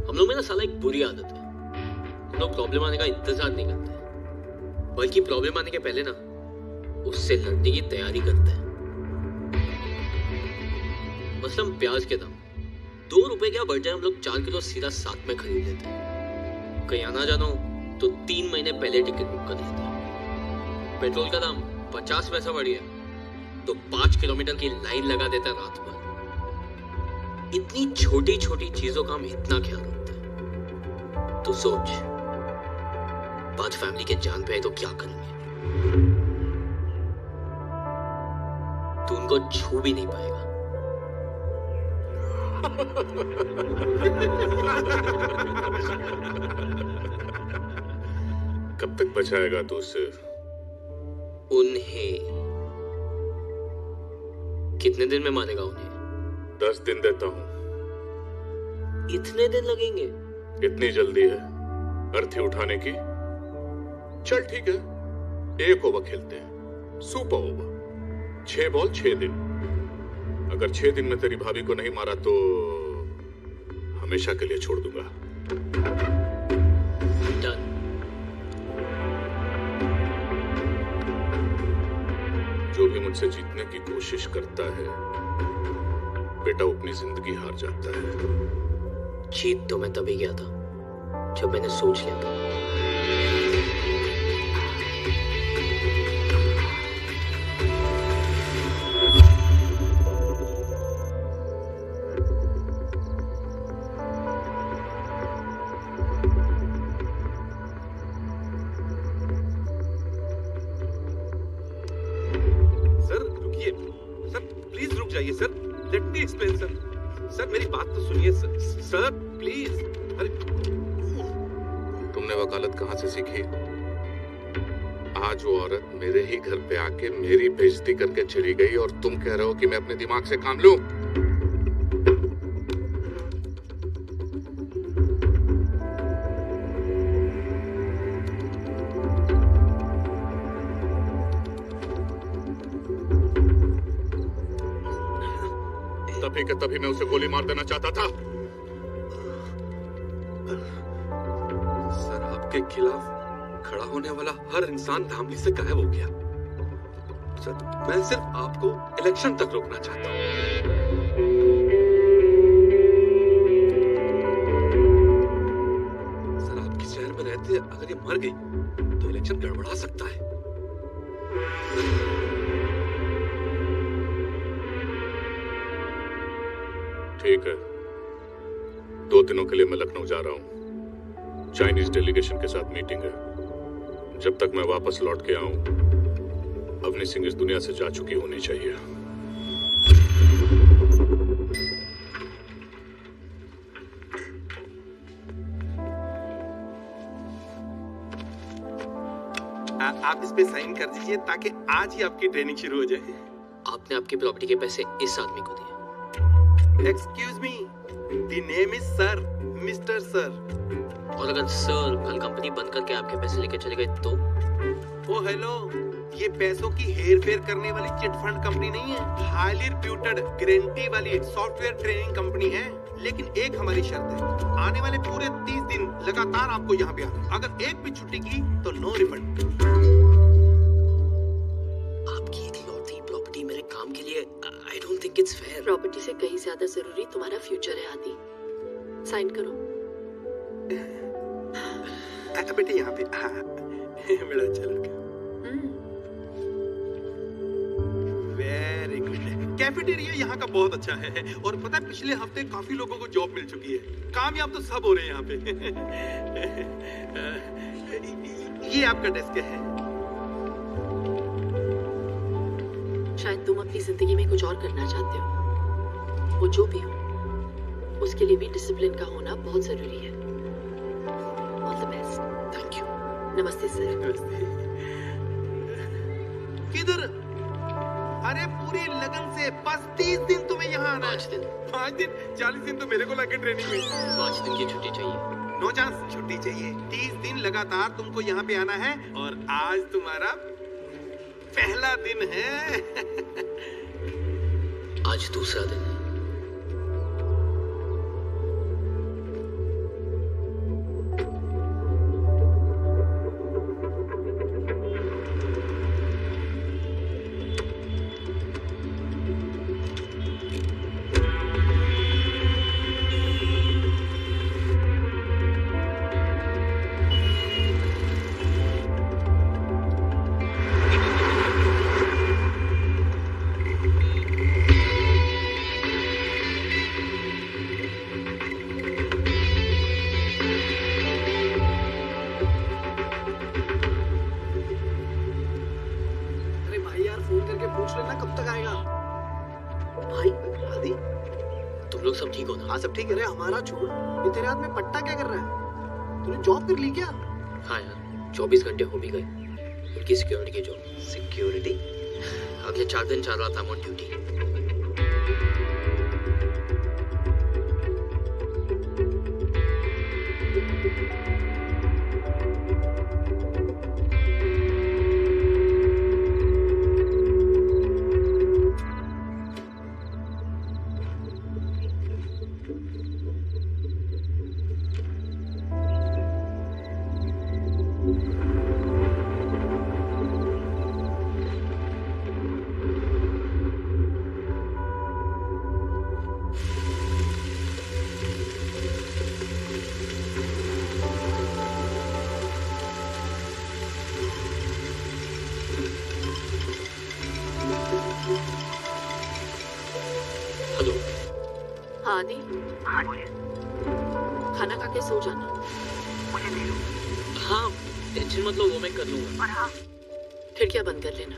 हम लोग में ना साला एक बुरी आदत है, हम लोग प्रॉब्लम आने का इंतजार नहीं करते, बल्कि प्रॉब्लम आने के पहले ना उससे लड़ने की तैयारी करते हैं। मसलन प्याज के दाम 2 रुपए क्या बढ़ जाए, हम लोग 4 किलो सीधा साथ में खरीद लेते हैं। कहीं आना जाना हो तो 3 महीने पहले टिकट बुक कर लेते हैं। पेट्रोल का दाम 50 पैसा बढ़ गया तो 5 किलोमीटर की लाइन लगा देता है रात भर। इतनी छोटी छोटी चीजों का हम इतना ख्याल रखते हैं। तो सोच, बात फैमिली के जान पे है तो क्या करेंगे? तू उनको छू भी नहीं पाएगा। कब तक बचाएगा तू उससे? उन्हें कितने दिन में मानेगा उन्हें? 10 दिन देता हूं। इतने दिन लगेंगे? इतनी जल्दी है अर्थी उठाने की? चल ठीक है, 1 ओवर खेलते हैं, सुपर ओवर। 6 बॉल 6 दिन। अगर 6 दिन में तेरी भाभी को नहीं मारा तो हमेशा के लिए छोड़ दूंगा। डन। जो भी मुझसे जीतने की कोशिश करता है बेटा वो अपनी जिंदगी हार जाता है। जीत तो मैं तभी गया था जब मैंने सोच लिया था। सर मेरी बात तो सुनिए सर प्लीज। अरे तुमने वकालत कहां से सीखी? आज वो औरत मेरे ही घर पे आके मेरी बेइज्जती करके चली गई और तुम कह रहे हो कि मैं अपने दिमाग से काम लूं? तभी के तभी मैं उसे गोली मार देना चाहता था। सर आपके खिलाफ खड़ा होने वाला हर इंसान धामली से गायब हो गया। सर मैं सिर्फ आपको इलेक्शन तक रोकना चाहता हूँ। सर आपके शहर में रहते अगर ये मर गई तो इलेक्शन गड़बड़ा सकता है। ठीक है, 2 दिनों के लिए मैं लखनऊ जा रहा हूं। चाइनीज डेलीगेशन के साथ मीटिंग है। जब तक मैं वापस लौट के आऊं अवनी सिंह इस दुनिया से जा चुकी होनी चाहिए। आप इस पे साइन कर दीजिए ताकि आज ही आपकी ट्रेनिंग शुरू हो जाए। आपने आपकी प्रॉपर्टी के पैसे इस आदमी को दिए? Excuse me, the name is Sir, Mr. Sir. और अगर सर कल कंपनी बंद करके आपके पैसे लेके चले गए तो? ओ हेलो, ये पैसों की हेर फेर करने वाली चिट फंड कंपनी नहीं है। हाईली रिप्यूटेड गारंटी वाली सॉफ्टवेयर ट्रेनिंग कंपनी है। लेकिन एक हमारी शर्त है, आने वाले पूरे 30 दिन लगातार आपको यहाँ पे आना। अगर एक भी छुट्टी की तो नो रिफंड। आपकी इकलौती प्रॉपर्टी मेरे काम के लिए I don't think it's fair. Property से कहीं ज्यादा जरूरी तुम्हारा फ्यूचर है आदि। साइन करो। बेटे यहाँ पे बड़ा अच्छा लड़का। Very good. कैफेटेरिया यहाँ का बहुत अच्छा है और पता है पिछले हफ्ते काफी लोगों को जॉब मिल चुकी है। कामयाब तो सब हो रहे हैं यहाँ पे। ये आपका डेस्क है। शायद तुम अपनी जिंदगी में कुछ और करना चाहते हो। वो जो भी हो, उसके लिए भी डिसिप्लिन का होना बहुत जरूरी है। All the best. Thank you. नमस्ते सर। किधर? अरे पूरी लगन से बस 30 दिन तुम्हें यहाँ आना है। 5 दिन। 5 दिन? 40 दिन तो मेरे को लगे ट्रेनिंग में। 5 दिन की छुट्टी चाहिए। नो चांस, छुट्टी चाहिए। 30 दिन लगातार तुमको यहाँ पे आना है और आज तुम्हारा पहला दिन है। आज दूसरा दिन है। सब ठीक हो ना? हाँ सब ठीक है। अरे हमारा छोड़, ये तेरे हाथ में पट्टा क्या कर रहा है? तूने जॉब कर ली क्या? हाँ यार, 24 घंटे हो भी गए। उनकी सिक्योरिटी की जॉब। सिक्योरिटी? अगले 4 दिन चल रहा था ऑन ड्यूटी। आदि, खाना खा के सो जाना। हाँ टेंशन मत लो, वो मैं कर लूंगा। और हाँ, खिड़कियां बंद कर लेना।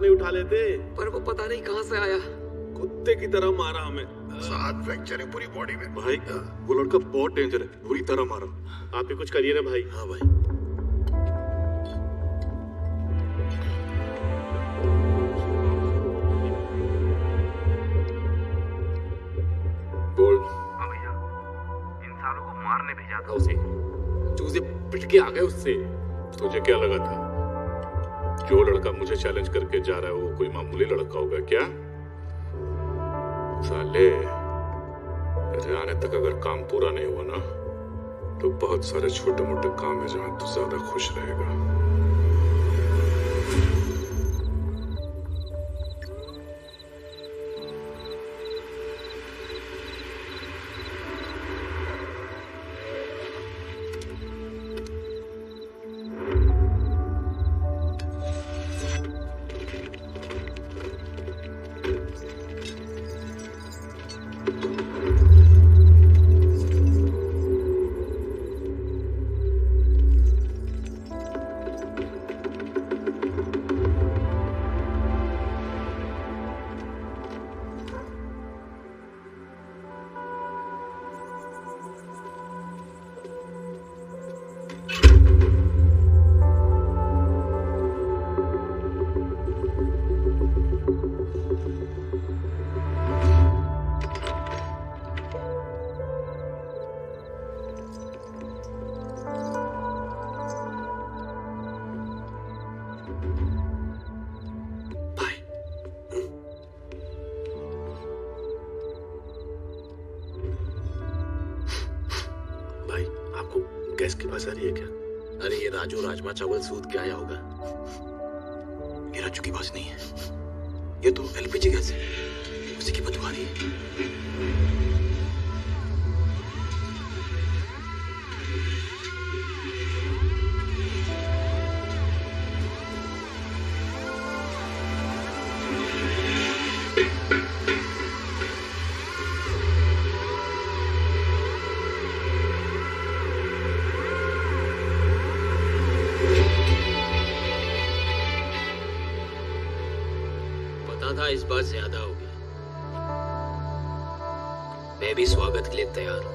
नहीं उठा लेते। पर वो पता नहीं कहां से आया, कुत्ते की तरह मारा हमें। 7 फ्रैक्चर है पूरी बॉडी में। भाई वो लड़का बहुत डेंजर है, बुरी तरह मारा। आप भी कुछ करिए ना भाई। हाँ भाई। बोल। भैया, इन सालों को मारने भेजा था उसे, चूजे पिट के आ गए उससे। तुझे क्या लगा था जो लड़का मुझे चैलेंज करके जा रहा है वो कोई मामूली लड़का होगा क्या? साले मेरे आने तक अगर काम पूरा नहीं हुआ ना तो बहुत सारे छोटे मोटे काम है जहां तू ज्यादा खुश रहेगा। गैस की बात आ रही है क्या? अरे ये राजू राजमा चावल सूद के आया होगा। ये राजू की बात नहीं है, ये तो एलपीजी गैस है, उसी की बदबू आ रही है। इस बार ज्यादा हो गया। मैं भी स्वागत के लिए तैयार हूं।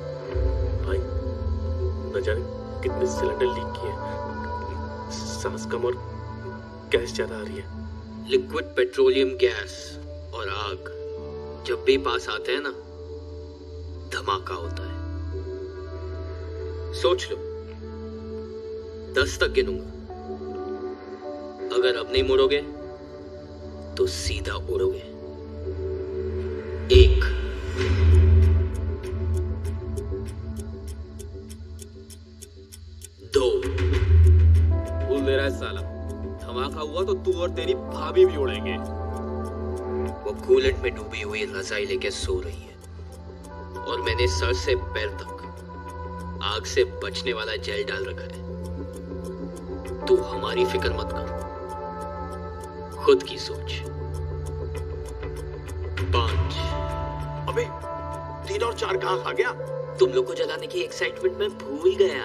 भाई न जाने कितने सिलेंडर लीक किए, सांस कम और गैस ज्यादा आ रही है। लिक्विड पेट्रोलियम गैस और आग जब भी पास आते हैं ना धमाका होता है। सोच लो 10 तक गिनूंगा, अगर अब नहीं मुड़ोगे तो सीधा उड़ोगे। 1 2 भूल दे रहा है साला, धमाका हुआ तो तू और तेरी भाभी भी उड़ेंगे। वो कूलेंट में डूबी हुई रजाई लेके सो रही है और मैंने सर से पैर तक आग से बचने वाला जेल डाल रखा है। तू हमारी फिक्र मत कर, खुद की सोच। 5 अबे 3 और 4 कहां खा गया? तुम लोग को जलाने की एक्साइटमेंट में भूल गया।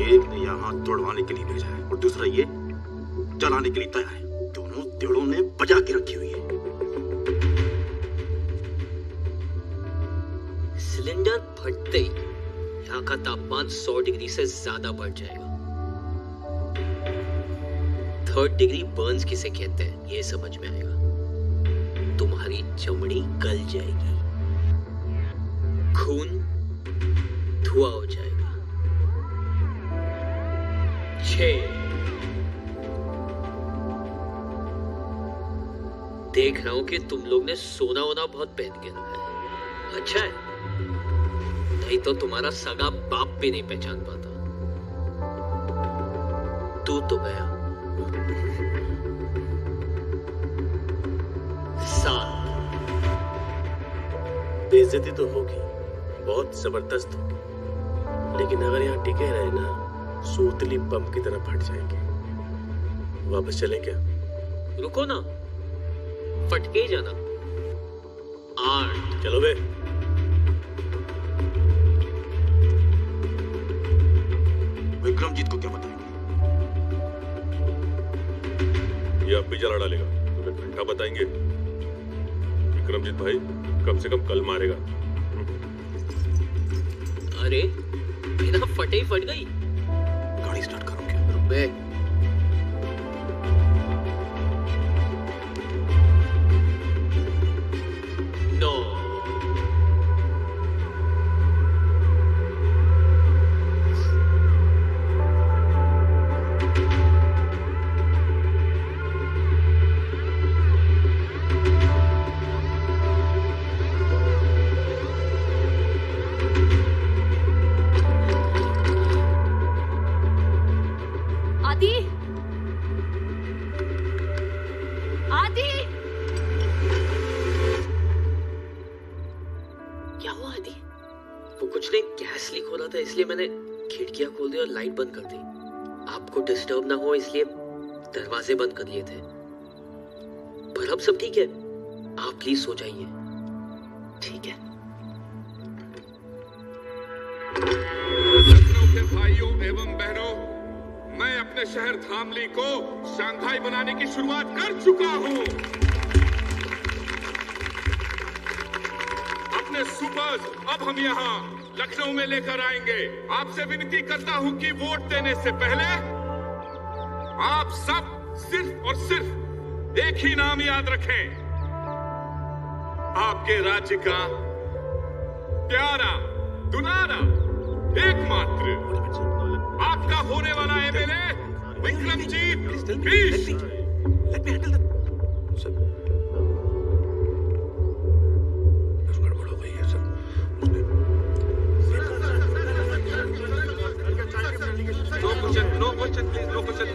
एक ने यहाँ हाथ तोड़वाने के लिए भेजा है और दूसरा ये जलाने के लिए तैयार है। दोनों तेड़ों ने बजा के रखी हुई है। सिलेंडर फटते ही यहाँ का तापमान 100 डिग्री से ज्यादा बढ़ जाएगा। 3rd डिग्री बर्न्स किसे कहते हैं ये समझ में आएगा। तुम्हारी चमड़ी गल जाएगी, खून धुआं हो जाएगा। 6 देख रहा हूं कि तुम लोग ने सोना वोना बहुत पहन के रखा है। अच्छा है, नहीं तो तुम्हारा सगा बाप भी नहीं पहचान पाता। तू तो गया। 7 बेइज्जती तो होगी, बहुत जबरदस्त होगी, लेकिन अगर यहाँ टिके रहे ना सूतली बम की तरह फट जाएंगे। वापस चलें क्या? रुको ना, फटके ही जाना। 8 चलो बे। विक्रमजीत को क्या बताएंगे? ये अब भी जला डालेगा, तुम्हें घंटा बताएंगे। विक्रमजीत भाई कम से कम कल मारेगा। अरे बिना फटे ही फट गई। गाड़ी स्टार्ट करो क्या? रुपए नो आदि आदि क्या हुआ आदि? वो कुछ नहीं, गैस लीक हो रहा था इसलिए मैंने खिड़कियां खोल दी और लाइट बंद कर दी। आपको डिस्टर्ब ना हो इसलिए दरवाजे बंद कर लिए थे। पर अब सब ठीक है, आप प्लीज सो जाइए। ठीक है। लखनऊ के भाइयों एवं बहनों, मैं अपने शहर धामली को शंघाई बनाने की शुरुआत कर चुका हूं। अपने सुपर्स अब हम यहाँ लखनऊ में लेकर आएंगे। आपसे विनती करता हूं कि वोट देने से पहले आप सब सिर्फ और सिर्फ एक ही नाम याद रखें। आपके राज्य का प्यारा, दुलारा, एकमात्र आपका होने वाला एमएलए विक्रमजीत बीस। Let me handle that. Sir, गड़बड़ हो गई है sir. No question please, no question.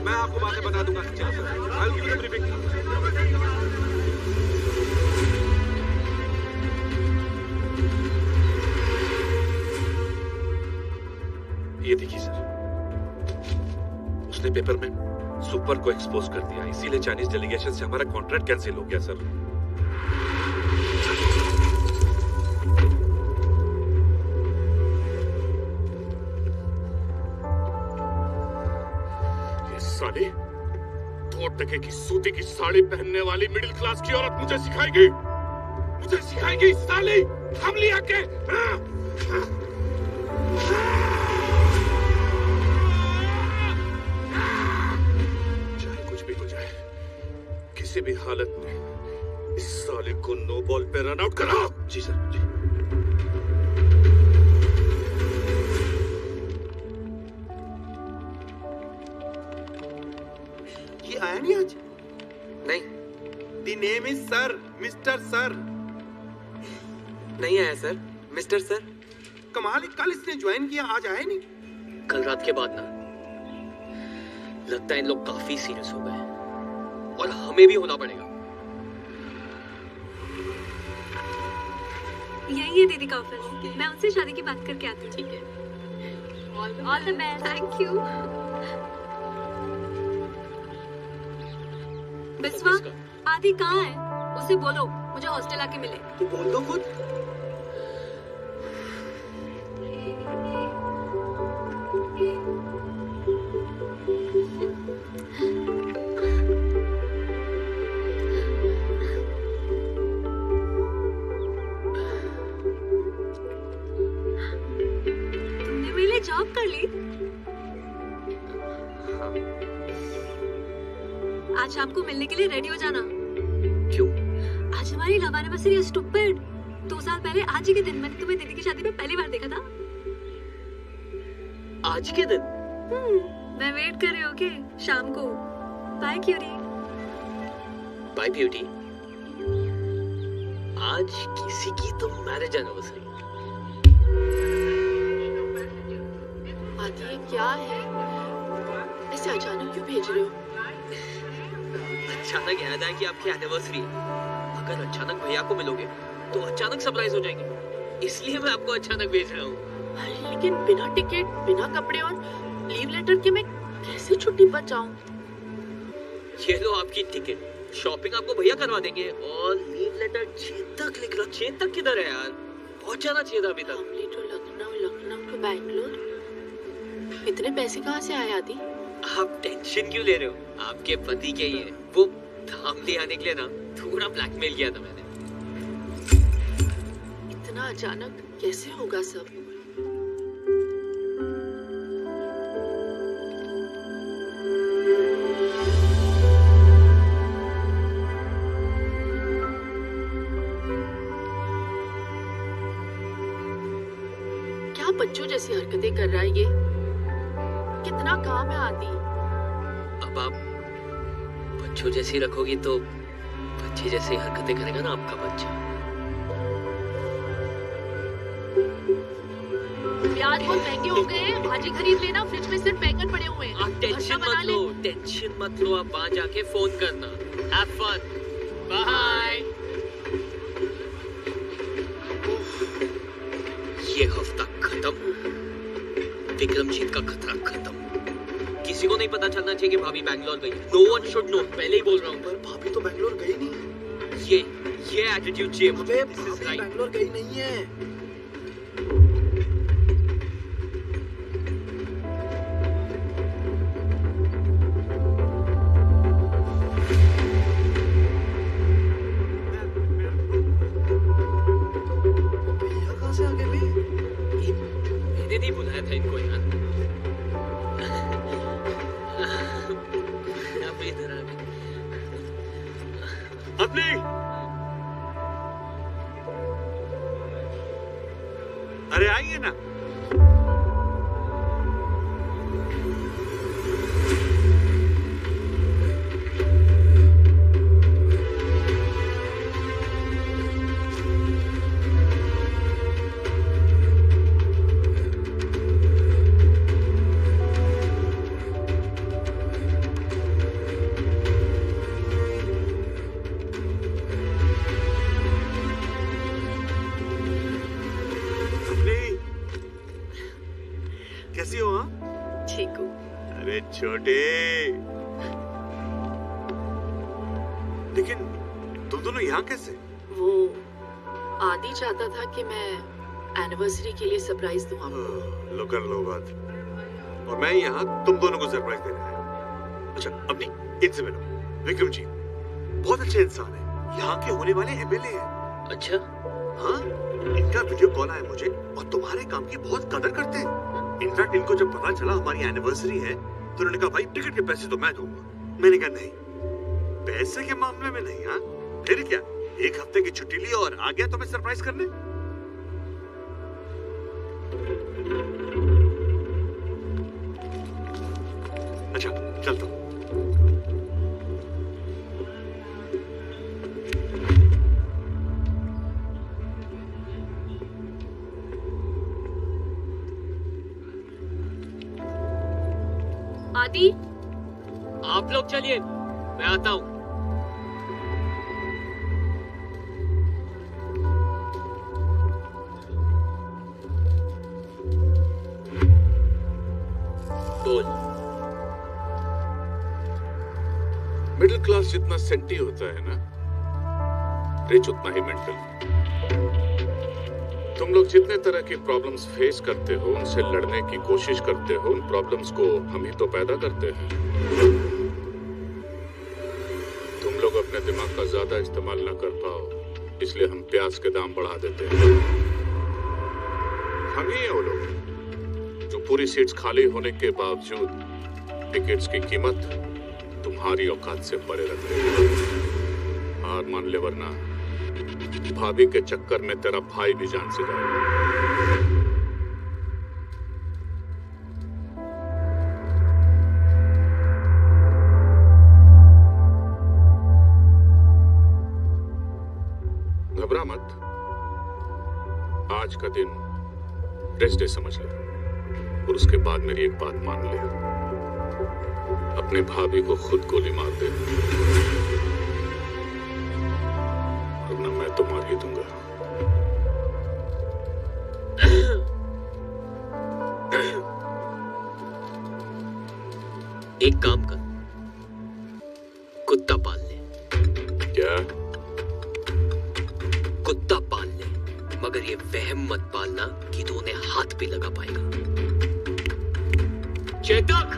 मैं आपको बातें बता दूंगा। चलो sir, I'll give you the briefing. ये देखिए सर, उसने पेपर में सुपर को एक्सपोज कर दिया, इसीलिए चाइनीज डेलीगेशन से हमारा कॉन्ट्रैक्ट कैंसिल हो गया सर। ये साली दो टके की सूती की साड़ी पहनने वाली मिडिल क्लास की औरत मुझे सिखाएगी साली हम लिया के। चाहे कुछ भी हो जाए, किसी भी हालत में इस साले को नो बॉल पे रन आउट कराओ। जी सर, जी। ये आया नहीं आज? नहीं, the name is sir, mister sir. नहीं आया सर, मिस्टर सर। कमाल है, कल इसने ज्वाइन किया, आज आया नहीं। कल रात के बाद ना लगता है इन लोग काफी सीरियस हो गए और हमें भी होना पड़ेगा। यही है दीदी का ऑफिस। मैं उनसे शादी की बात करके आती हूँ। ठीक है, all the best. Thank you. Biswa, आदि कहाँ है? उसे बोलो मुझे हॉस्टल आके मिले। तू बोल दो खुद। तुमने मेरे लिए जॉब कर ली? आज शाम को मिलने के लिए रेडी हो जाना। क्यों? आज हमारी लव एनिवर्सरी है स्टूपिड। 2 साल पहले आज ही के दिन मैंने तुम्हें दीदी की शादी में पहली बार देखा था। आज के दिन? मैं वेट कर रही हूँ ओके, शाम को। बाय क्यूरी। Bye beauty. आज किसी की तो मैरिज एनिवर्सरी। आदि ये क्या है? ऐसे अचानक क्यों भेज रहे हो? अचानक याद आया कि आपकी एनिवर्सरी है। अगर अचानक भैया को मिलोगे तो अचानक सरप्राइज हो जाएंगे, इसलिए मैं आपको अचानक भेज रहा हूँ। लेकिन बिना टिकट, बिना कपड़े और लीव लेटर के मैं कैसे छुट्टी पर जाऊँ? ये लो आपकी टिकट, शॉपिंग आपको भैया करवा देंगे और लीव लेटर चेतक लिख रहा। चेतक किधर है यार? पहुंचाना चाहिए था अभी तक। लखनऊ, लखनऊ टू बैंगलोर। इतने पैसे कहाँ से आए आदि? आप टेंशन क्यों ले रहे हो? आपके पति के ही है। वो धामली आने के लिए ना थोड़ा ब्लैकमेल किया था मैंने। इतना अचानक कैसे होगा सब? क्या बच्चों जैसी हरकतें कर रहा है ये? कितना काम है आदि। अब आप बच्चों जैसी रखोगी तो बच्चे जैसी हरकतें करेगा ना आपका बच्चा। प्याज बहुत महंगे हो गए हैं, भाजी खरीद लेना, फ्रिज में सिर्फ बैंगन पड़े हुए हैं। आप टेंशन मत लो, टेंशन मत लो। आप वहां जाके फोन करना। Have fun, bye. ये हफ्ता खत्म, विक्रमजीत का खतरा खत्म। किसी को नहीं पता चलना चाहिए कि भाभी बैंगलोर गई। नो वन शुड नो, पहले ही बोल रहा हूँ। पर भाभी तो बैंगलोर गई नहीं। ये एटीट्यूड चाहिए मुझे। भाभी बैंगलोर गई नहीं है। मैंने नहीं बुलाया था इनको यार। अब इधर आ गए। अपनी अरे आइए ना। कैसी हो? हाँ ठीक हूँ। अरे छोटे, लेकिन तुम दोनों यहाँ कैसे? वो आदि चाहता था कि मैं एनिवर्सरी के लिए सरप्राइज दूं आपको। लो कर लो बात। और मैं यहाँ तुम दोनों को सरप्राइज देने आया। अच्छा अपनी इनसे मिलो। विक्रम जी बहुत अच्छे इंसान है, यहाँ के होने वाले एमएलए हैं। अच्छा? हाँ, इनका वीडियो कॉल आया मुझे और तुम्हारे काम की बहुत कदर करते हैं। इनफैक्ट इनको जब पता चला हमारी एनिवर्सरी है तो उन्होंने कहा भाई टिकट के पैसे तो मैं दूंगा। मैंने कहा नहीं, पैसे के मामले में नहीं। हाँ फिर क्या, एक हफ्ते की छुट्टी ली और आ गया तुम्हें सरप्राइज करने। अच्छा चलता हूं। आदि आप लोग चलिए, मैं आता हूँ। बोल। मिडिल क्लास जितना सेंटी होता है ना, रिच उतना ही मेंटल। तुम लोग जितने तरह की प्रॉब्लम्स फेस करते हो, उनसे लड़ने की कोशिश करते हो, उन प्रॉब्लम्स को हम ही तो पैदा करते हैं। तुम लोग अपने दिमाग का ज्यादा इस्तेमाल ना कर पाओ, इसलिए हम प्याज के दाम बढ़ा देते हैं। हम ही हैं वो लोग जो पूरी सीट्स खाली होने के बावजूद टिकट्स की कीमत तुम्हारी औकात से परे रखते हैं। हार मान ले वरना भाभी के चक्कर में तेरा भाई भी जान से जाएगा। घबरा मत, आज का दिन रेस्ट डे समझ ले और उसके बाद मेरी एक बात मान ले, अपनी भाभी को खुद गोली मार दे, वरना मैं तो मार ही दूंगा। एक काम कर, कुत्ता पाल ले। क्या? कुत्ता पाल ले, मगर ये वहम मत पालना कि तू उन्हें हाथ भी लगा पाएगा। चेतक,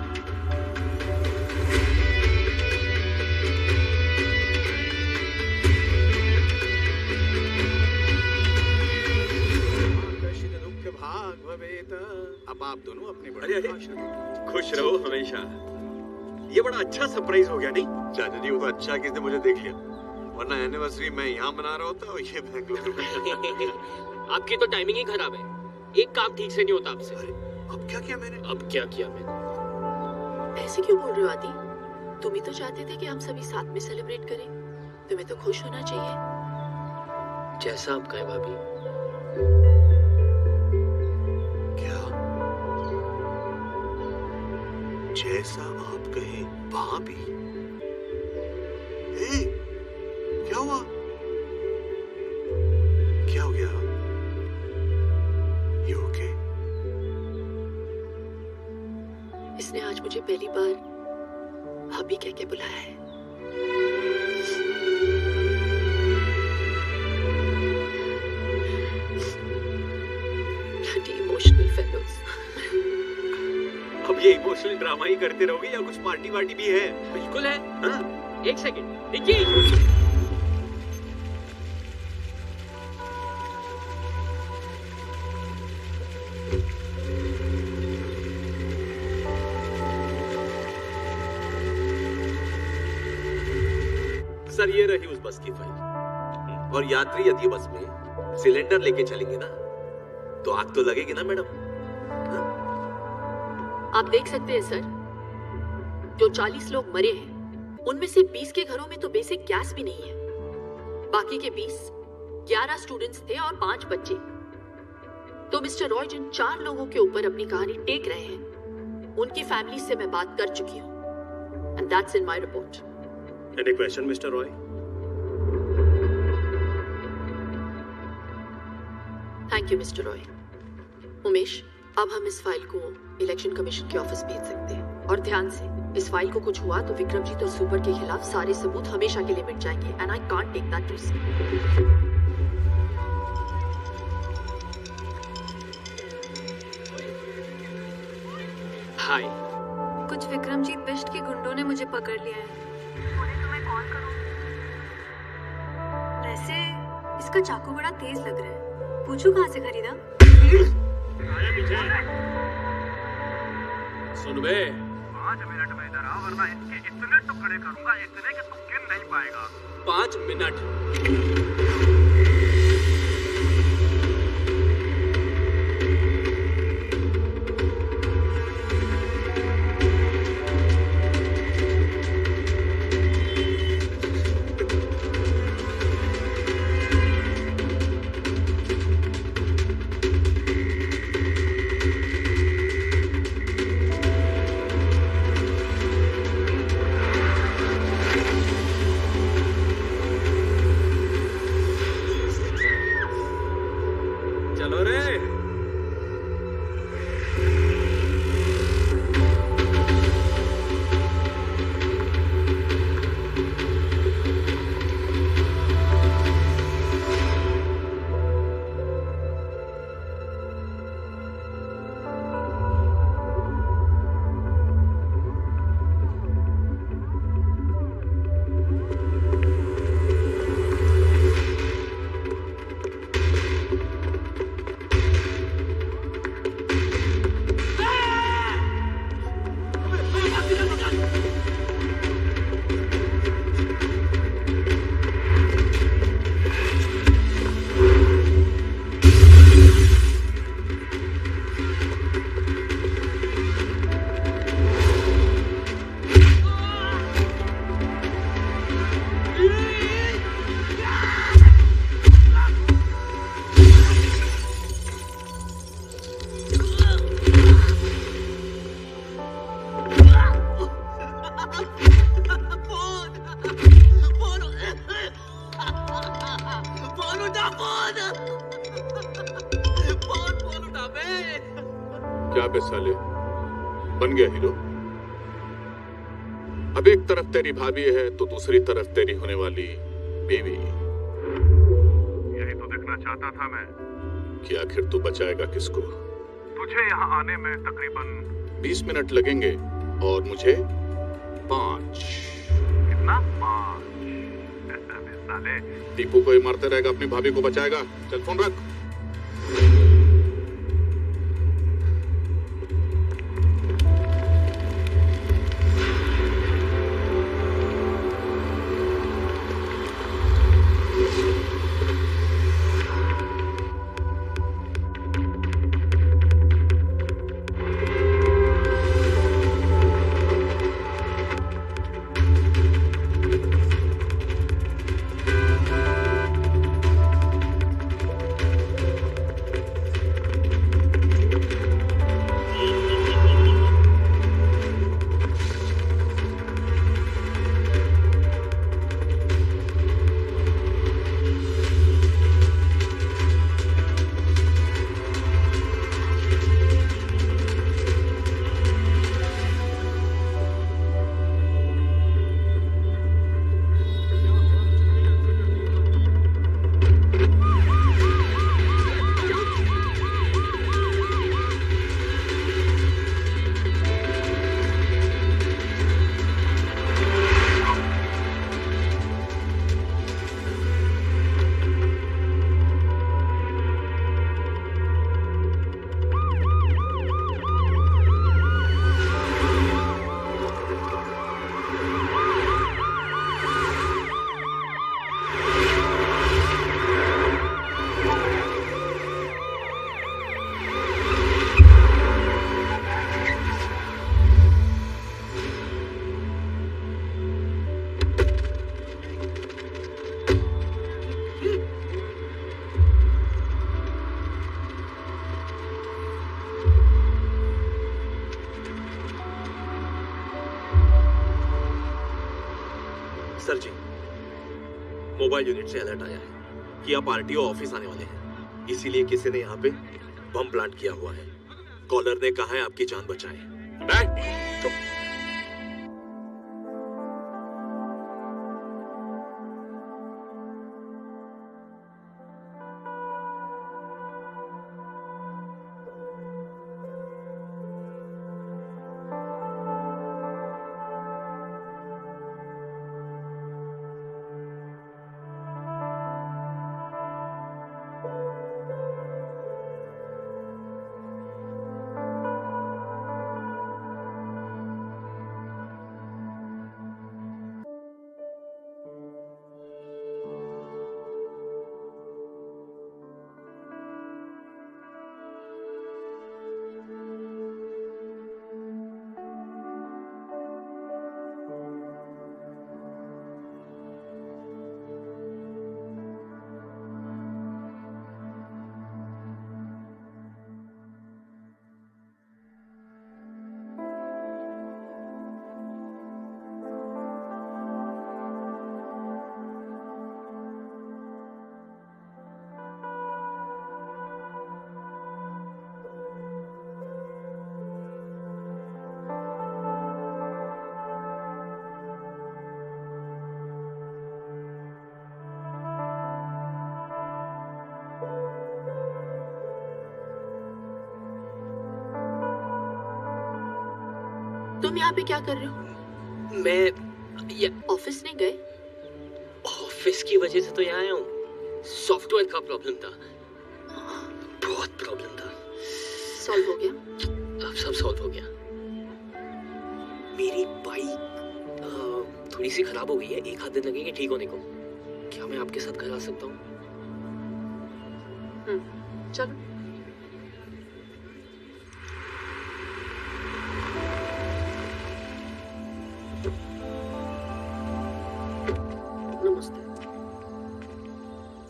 बाप दोनों अपने अरे बड़े अरे खुश रहो हमेशा। ये बड़ा अच्छा सरप्राइज हो गया नहीं? चाचा जी वो तो अच्छा किसने मुझे देख लिया, वरना एनिवर्सरी मैं यहाँ मना रहा होता और ये बेंगलुरु में। आपकी तो टाइमिंग ही खराब है, एक काम ठीक से नहीं होता आपसे। अब क्या किया मैंने? अब क्या किया मैंने? ऐसे क्यों बोल रहे हो आदि? तुम ही तो चाहते थे कि हम सभी साथ में सेलिब्रेट करें। तुम्हें तो खुश होना चाहिए। जैसा आप कहें भाभी। क्या? जैसा आप कहे भाभी? ए, क्या हुआ? क्या हो गया? You okay? इसने आज मुझे पहली बार भाभी कह के बुलाया है। Bloody emotional fellows. अब ये इमोशनल ड्रामा ही करते रहोगे या कुछ पार्टी वार्टी भी है? बिल्कुल है। हाँ? एक सेकंड निकी। सर ये रही उस बस की फाइल। और यात्री यदि बस में सिलेंडर लेके चलेंगे ना तो आग तो लगेगी ना मैडम? आप देख सकते हैं सर, जो 40 लोग मरे हैं उनमें से 20 के घरों में तो बेसिक गैस भी नहीं है। बाकी के 20 11 स्टूडेंट्स थे और 5 बच्चे। तो मिस्टर रॉय जिन 4 लोगों के ऊपर अपनी कहानी टेक रहे हैं उनकी फैमिली से मैं बात कर चुकी हूँ and that's in my report. Any question, Mr. Roy? Thank you mister Roy. Umesh, अब हम इस फाइल को इलेक्शन कमीशन के ऑफिस भेज सकते हैं। और ध्यान से, इस फाइल को कुछ हुआ तो विक्रमजीत और सुपर के खिलाफ सारे सबूत हमेशा के लिए मिट जाएंगे and I can't take that risk. Hi. कुछ विक्रमजीत बिष्ट के गुंडों ने मुझे पकड़ लिया है। तुम्हें कॉल करूं? वैसे इसका चाकू बड़ा तेज लग रहा है, पूछूं कहाँ से खरीदा? सुन बे, 5 मिनट में इधर आ वरना इसके इतने टुकड़े करूंगा, इतने कि तू गिन नहीं पाएगा। 5 मिनट। चलो रे। क्या बे साले, बन गया हीरो? अब एक तरफ तेरी भाभी है तो दूसरी तरफ तेरी होने वाली बीवी। यही तो देखना चाहता था मैं कि आखिर तू बचाएगा किसको। तुझे यहाँ आने में तकरीबन 20 मिनट लगेंगे और मुझे 5। कितना? 5? साले टीपू को ही मारते रहेगा, अपनी भाभी को बचाएगा। चल फोन रख। मोबाइल यूनिट से अलर्ट आया है कि आप आरटीओ ऑफिस आने वाले हैं, इसीलिए किसी ने यहाँ पे बम प्लांट किया हुआ है। कॉलर ने कहा है आपकी जान बचाएं। चुप। तुम यहाँ पे क्या कर रहे हो? मैं ये ऑफिस नहीं गए? ऑफिस की वजह से तो यहाँ आया हूँ। सॉफ्टवेयर का प्रॉब्लम था, बहुत प्रॉब्लम था। सॉल्व हो गया? अब सब सॉल्व हो गया। मेरी बाइक थोड़ी सी खराब हो गई है, एक आध दिन लगेंगे ठीक होने को। क्या मैं आपके साथ घर आ सकता हूँ? चलो।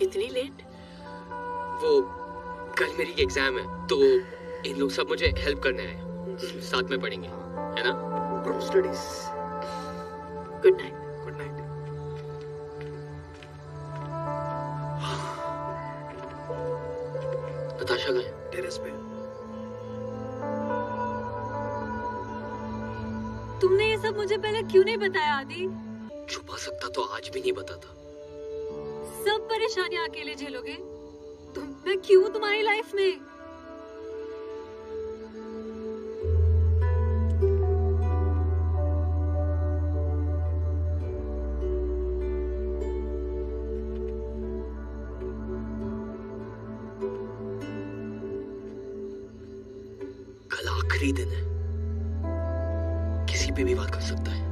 इतनी लेट? वो कल मेरी एग्जाम है तो इन लोग सब मुझे हेल्प करने आए, साथ में पढ़ेंगे, है ना? Group studies. Good night. Good night. Natasha गए? टेरेस पे। तुमने ये सब मुझे पहले क्यों नहीं बताया आदि? छुपा सकता तो आज भी नहीं बताता। सब परेशानियां अकेले झेलोगे? मैं क्यों तुम्हारी लाइफ में? कल आखिरी दिन है, किसी पे भी बात कर सकता है।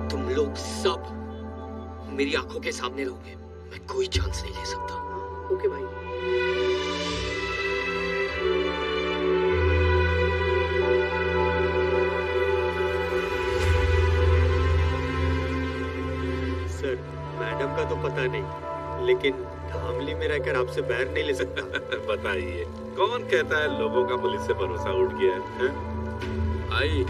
तुम लोग सब मेरी आंखों के सामने रहोगे, मैं कोई चांस नहीं ले सकता। ओके भाई। सर, मैडम का तो पता नहीं, लेकिन धामली में रहकर आपसे बैर नहीं ले सकता। बताइए, कौन कहता है लोगों का पुलिस से भरोसा उठ गया है? भाई,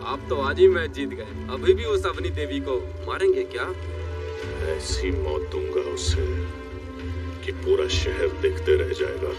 आप तो आज ही मैच जीत गए, अभी भी उस अवनी देवी को मारेंगे क्या? ऐसी मौत दूंगा उसे कि पूरा शहर देखते रह जाएगा।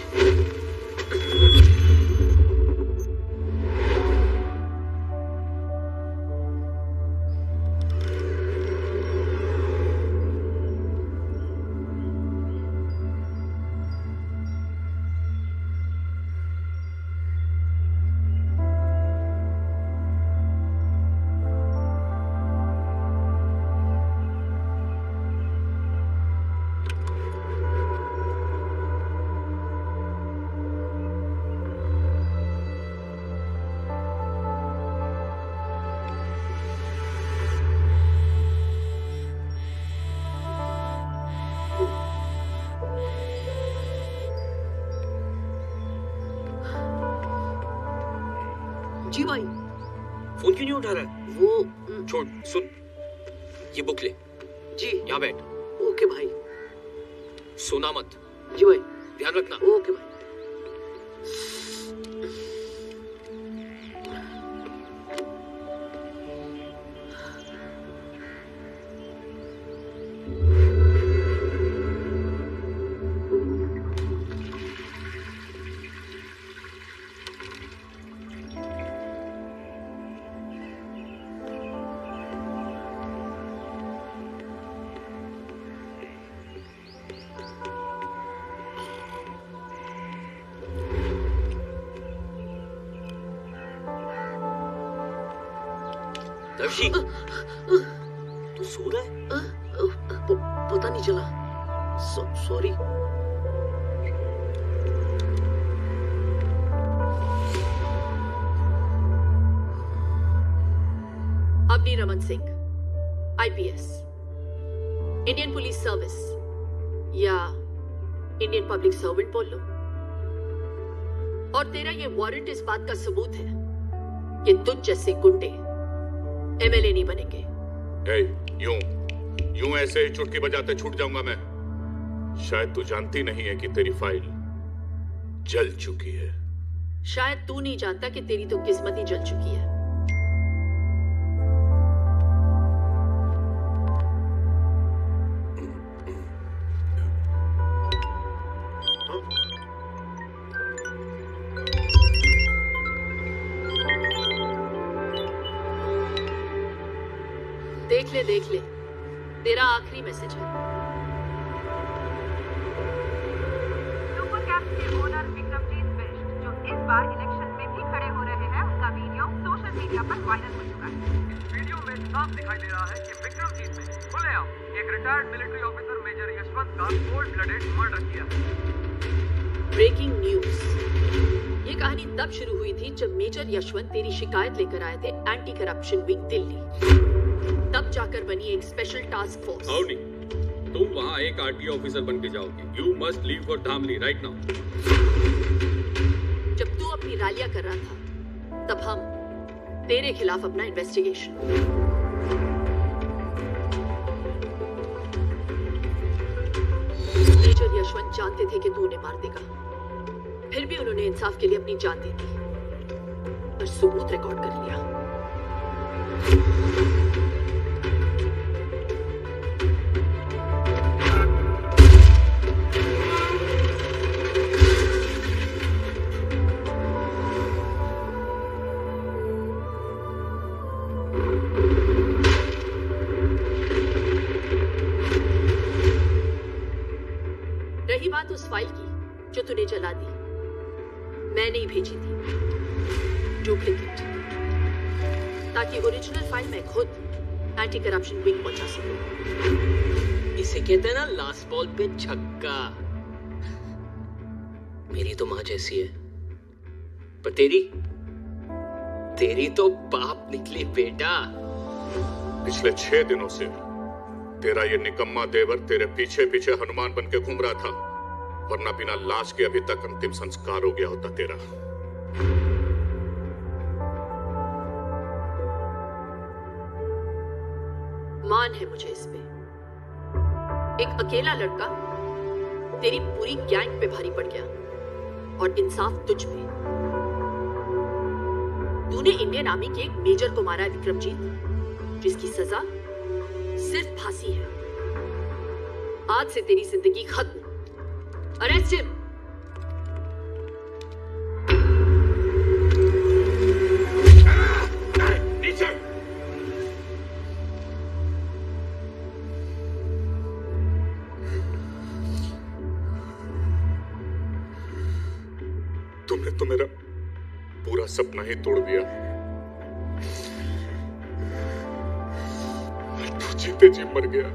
जी भाई। फोन क्यों नहीं उठा रहा है? वो छोड़, सुन, ये बुक ले। जी। यहाँ बैठ। ओके भाई। सोना मत। जी भाई। ध्यान रखना। ओके भाई। दर्शी, तू सो रहा है? पता नहीं चला। Sorry. Avni Raman Singh, IPS, Indian police service या इंडियन पब्लिक सर्वेंट बोल लो। और तेरा ये वारंट इस बात का सबूत है कि तुझ जैसे गुंडे MLA नहीं बनेंगे। यूं ऐसे ही चुटकी बजाते छूट जाऊंगा मैं? शायद तू जानती नहीं है कि तेरी फाइल जल चुकी है। शायद तू नहीं जानता कि तेरी तो किस्मत ही जल चुकी है। देख ले, तेरा आखिरी मैसेज है। सुपर कैप्स के ओनर विक्रमजीत बिष्ट, जो इस बार इलेक्शन में भी खड़े हो रहे हैं, उनका वीडियो सोशल मीडिया पर वायरल हो चुका है। इस वीडियो में साफ दिखाई दे रहा है कि विक्रमजीत ने खुलेआम एक retired military officer major Yashwant का कोल्ड ब्लडेड मर्डर किया है। Breaking news. ये कहानी तब शुरू हुई थी जब मेजर यशवंत तेरी शिकायत लेकर आए थे एंटी करप्शन विंग दिल्ली। तब जाकर बनी एक स्पेशल टास्क फोर्स। अवनी, तुम वहाँ एक RTO ऑफिसर बन के जाओगी। You must leave for Dhamli right now. जब तू अपनी रैलियां कर रहा था, तब हम तेरे खिलाफ अपना इन्वेस्टिगेशन। मेजर यशवंत जानते थे कि तू उन्हें मार देगा, फिर भी उन्होंने इंसाफ के लिए अपनी जान दे दी और सबूत रिकॉर्ड कर लिया। रही बात उस फाइल की जो तूने जला दी, मैंने ही भेजी थी डुप्लीकेट, ताकि ओरिजिनल फाइल मैं खुद एंटी करप्शन विंग पहुंचा सकूं। इसे कहते हैं ना लास्ट बॉल पे छक्का। मेरी तो माँ जैसी है, पर तेरी तो बाप निकली बेटा। पिछले 6 दिनों से तेरा ये निकम्मा देवर तेरे पीछे पीछे हनुमान बन के घूम रहा था, वरना बिना लाश के अभी तक अंतिम संस्कार हो गया होता तेरा। मान है मुझे इस पे। एक अकेला लड़का तेरी पूरी गैंग पे भारी पड़ गया और इंसाफ तुझ पे। तूने इंडियन आर्मी के एक मेजर को मारा है विक्रमजीत, जिसकी सजा सिर्फ फांसी है। आज से तेरी जिंदगी खत्म। Arrest him. नीचे। तुमने तो मेरा पूरा सपना ही तोड़ दिया। तू जीते जी मर गया।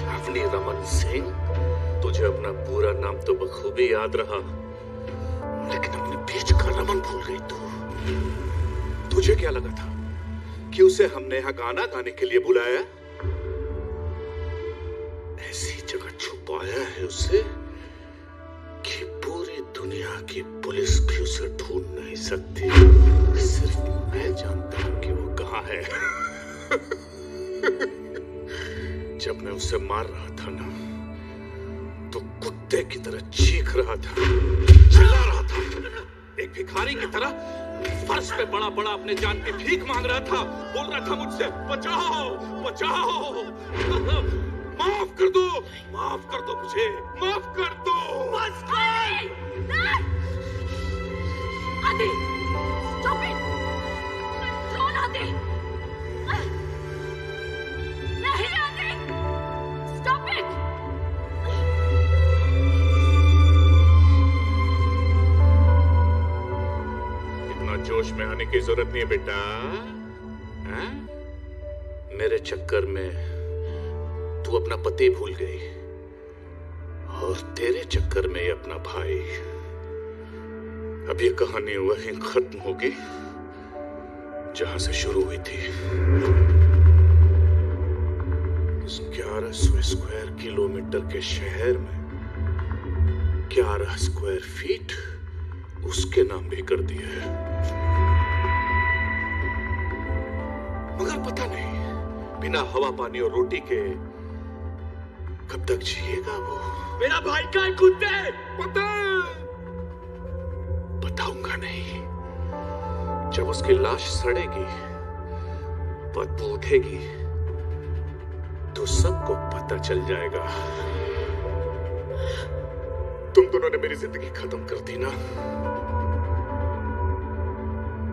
अवनी रमन सिंह, तुझे अपना पूरा नाम तो बखूबी याद रहा, लेकिन अपने बीच का रमन भूल गई तू। तुझे क्या लगा था कि उसे हमने यहाँ गाना गाने के लिए बुलाया? ऐसी जगह छुपाया है उसे कि पूरी दुनिया की पुलिस भी उसे ढूंढ नहीं सकती। सिर्फ मैं जानता हूं कि वो कहाँ है। जब मैं उसे मार रहा था ना, तो कुत्ते की तरह चीख रहा था, चिल्ला रहा था, एक भिखारी की तरह फर्श पे बड़ा बड़ा अपने जान की भीख मांग रहा था। बोल रहा था मुझसे, बचाओ बचाओ, माफ कर दो मुझे, माफ कर दो। बस आदि, stop it! Control आदि। घबराने की जरूरत नहीं है बेटा। हाँ? मेरे चक्कर में तू अपना पति भूल गई और तेरे चक्कर में ये अपना भाई। अब ये कहानी वहीं खत्म होगी जहां से शुरू हुई थी। इस 1100 स्क्वायर किलोमीटर के शहर में 11 स्क्वायर फीट उसके नाम भी कर दिए है। मगर पता नहीं बिना हवा पानी और रोटी के कब तक जिएगा वो। मेरा भाई का है कुत्ते। बताऊंगा नहीं। जब उसकी लाश सड़ेगी, बदबू उठेगी, तो सबको पता चल जाएगा। तुम दोनों ने मेरी जिंदगी खत्म कर दी ना।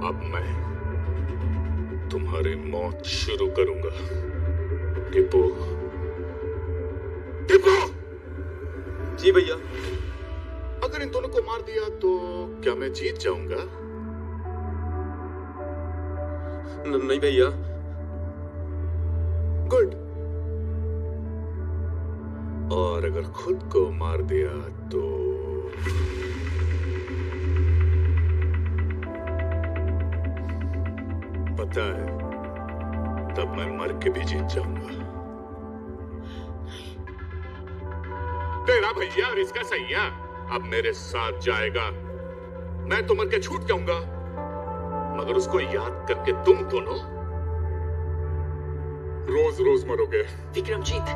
अब मैं तुम्हारी मौत शुरू करूंगा। टिप्पू, टिप्पू। जी भैया। अगर इन दोनों को मार दिया तो क्या मैं जीत जाऊंगा? नहीं भैया। गुड। और अगर खुद को मार दिया तो पता है, तब मैं मर के भी जीत जाऊंगा। तेरा भैया और इसका सैया अब मेरे साथ जाएगा। मैं तो मर के छूट जाऊंगा, मगर उसको याद करके तुम दोनों रोज रोज मरोगे। विक्रमजीत।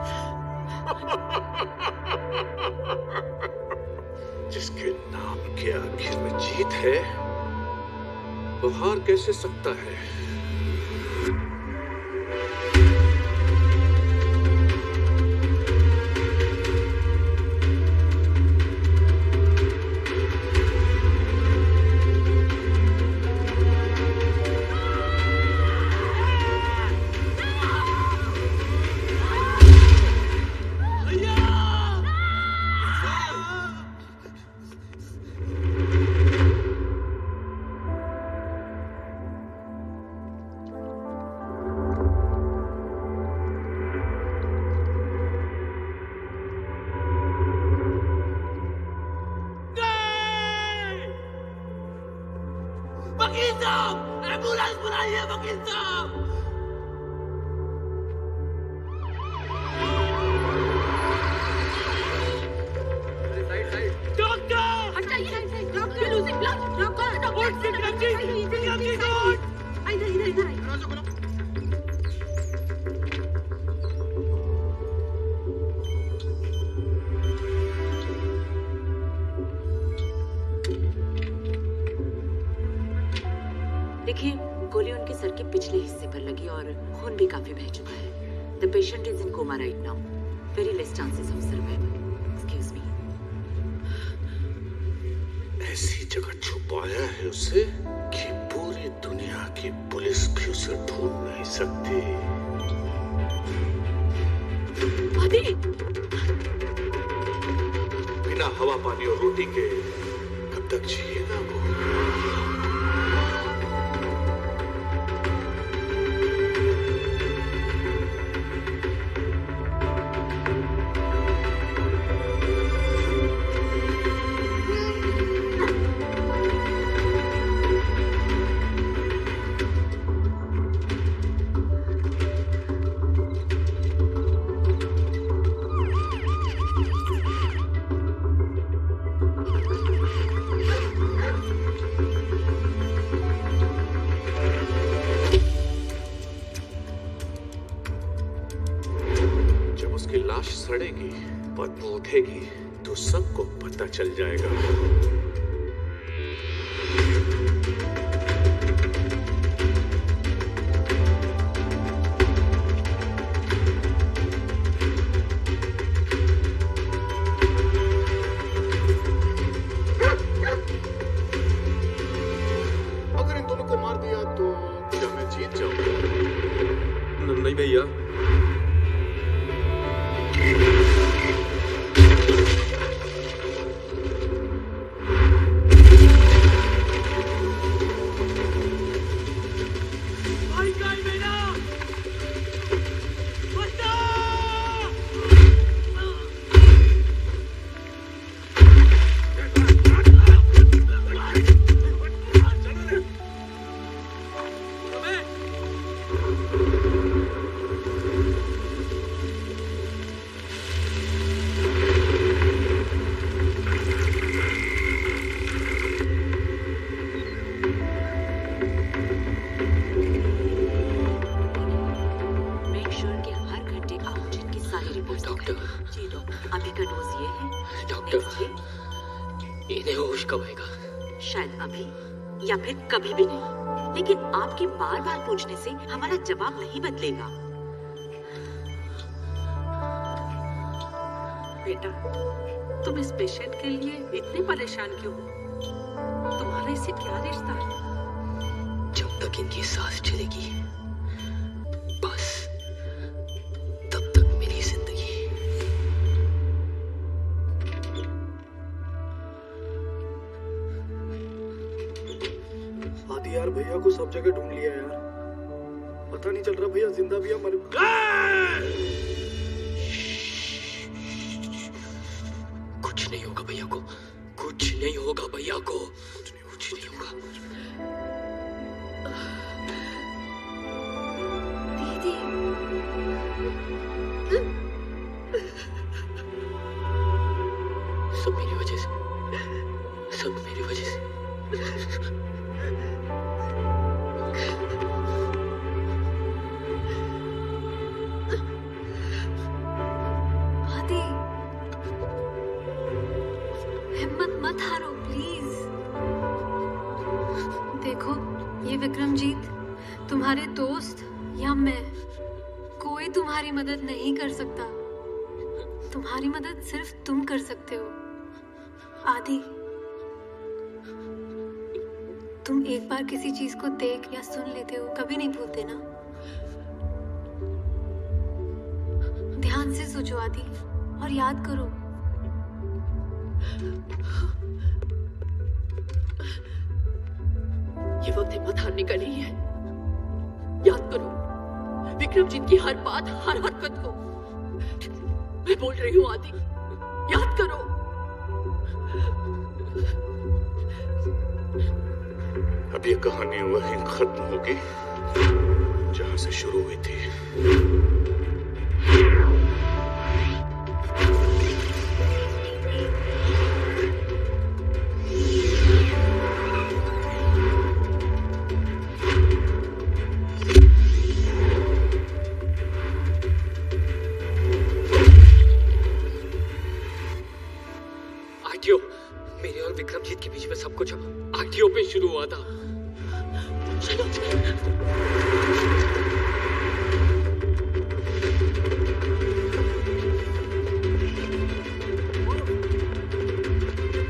जिसके नाम के आखिर में जीत है, वो हार कैसे सकता है? वकील साहब, एम्बुलेंस बुलाइए वकील साहब। डॉक्टर! हटाइए, डॉक्टर लूजिंग ब्लड, डॉक्टर, उठ विक्रमजीत, उठ। इधर। देखिए, गोली उनके सर के पिछले हिस्से पर लगी और खून भी काफी बह चुका है। The patient is in coma right now. Very less chances of survival. Excuse me. ऐसी जगह छुपाया है उसे कि पूरी दुनिया की पुलिस भी उसे ढूंढ नहीं सकती। आदि! बिना हवा पानी और रोटी के कब तक जिएगा वो? सड़ेगी, बदबू उठेगी, तो सबको पता चल जाएगा। अगर इन दोनों को मार दिया तो क्या मैं जीत जाऊंगा? नहीं भैया। डॉक्टर जी डॉक्टर, अभी का डोज ये है। डॉक्टर Next ये इन्हें होश कब आएगा? शायद अभी या फिर कभी भी नहीं, लेकिन आपके बार बार पूछने से हमारा जवाब नहीं बदलेगा। बेटा, तुम इस पेशेंट के लिए इतने परेशान क्यों हो? तुम्हारा इससे क्या रिश्ता है? जब तक इनकी सांस चलेगी बस तब तक मेरी जिंदगी। आदि यार, भैया को सब जगह ढूंढ लिया यार, पता नहीं चल रहा भैया जिंदा भी है मर। कुछ नहीं होगा भैया को, कुछ नहीं होगा भैया को, कुछ नहीं होगा। दीदी, सब मेरी वजह से, सब मेरी वजह से। आदि, हिम्मत मत हारो प्लीज। देखो, ये विक्रमजीत, तुम्हारे दोस्त या मैं, कोई तुम्हारी मदद नहीं कर सकता। तुम्हारी मदद सिर्फ तुम कर सकते हो। आदि, तुम एक बार किसी चीज को देख या सुन लेते हो, कभी नहीं भूलते ना। ध्यान से सोचो आदि, और याद करो। ये वक्त हिम्मत हारने का नहीं है। याद करो विक्रमजीत की हर बात, हर हरकत को। मैं बोल रही हूँ आदि, याद करो। अब ये कहानी वहीं खत्म होगी जहां से शुरू हुई थी। आरटीओ, मेरे और विक्रमजीत के बीच में सब कुछ आरटीओ पे शुरू हुआ था।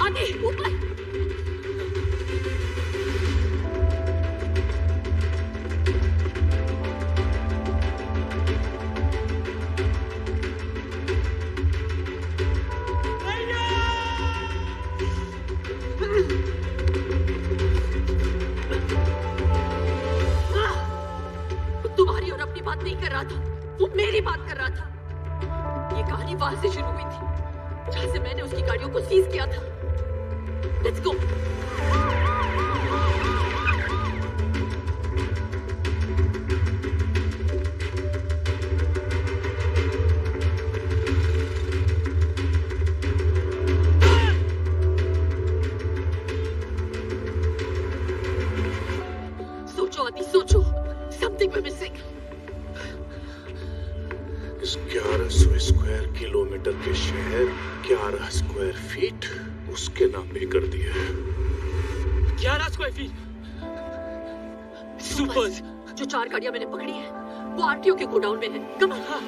आदि, ऊपर। तुम्हारी और अपनी बात नहीं कर रहा था, वो मेरी बात कर रहा था। ये कहानी वहां से शुरू हुई थी जहां से मैंने उसकी गाड़ियों को सीज किया था। Let's go. सोचो आदि, सोचो। Something we're missing. इस 1100 स्क्वायर किलोमीटर के शहर 11 स्क्वायर फीट उसके नाम भी कर दिया है। 11 स्क्वायर फीट। सुपर। जो 4 गाड़ियां मैंने पकड़ी है वो आरटीओ के गोडाउन में है। Come on. हाँ।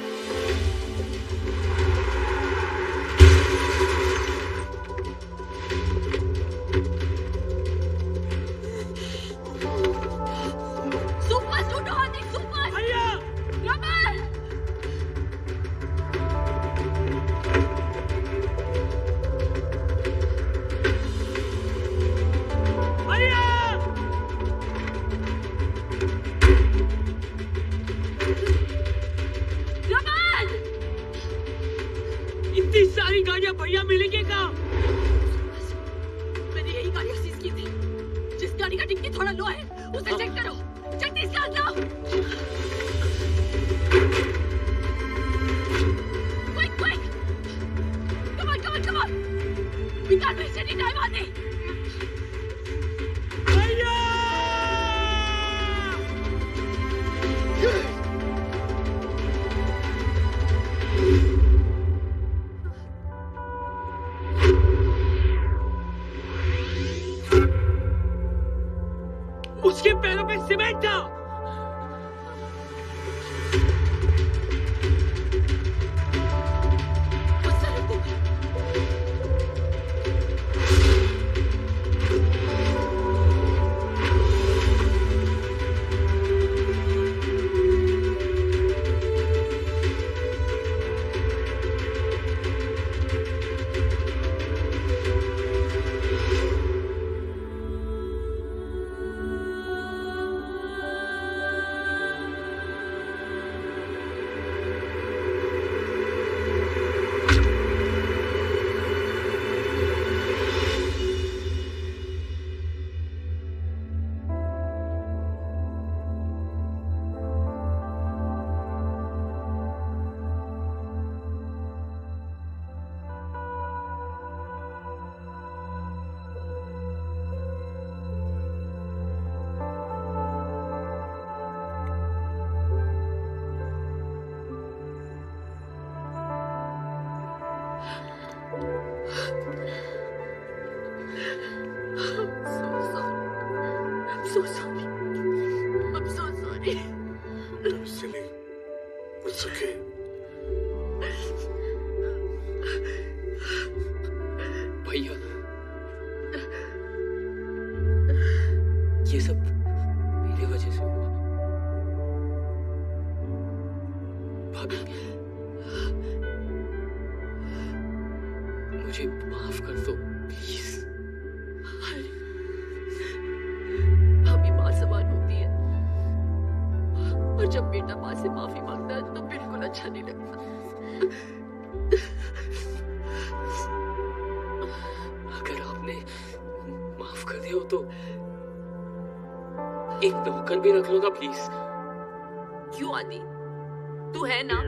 सुपर, छूटो आदि, सुपर। भैया, रमन। भैया। रमन। इतनी सारी गाड़ियां भैया मिलेंगे कहाँ? मैंने यही गाड़ियां सीज की थी। जिस गाड़ी का डिक्की थोड़ा लो है उसे चेक करो। जल्दी से आ जाओ। Quick, quick! Come on, come on, come on! We can't waste any time, Adi! भैया! पैरों पे सीमेंट था। so sorry. I'm so sorry. Don't be silly. It's okay. भैया, ये सब मेरे वजह से हुआ। भाभी, मुझे माफ कर दो प्लीज। भाभी माँ समान होती है, और जब बेटा माँ से माफी मांगता है तो बिल्कुल अच्छा नहीं लगता। अगर आपने माफ कर दिया हो तो एक नौकर भी रख लो ना प्लीज। क्यों आदि, तू है ना?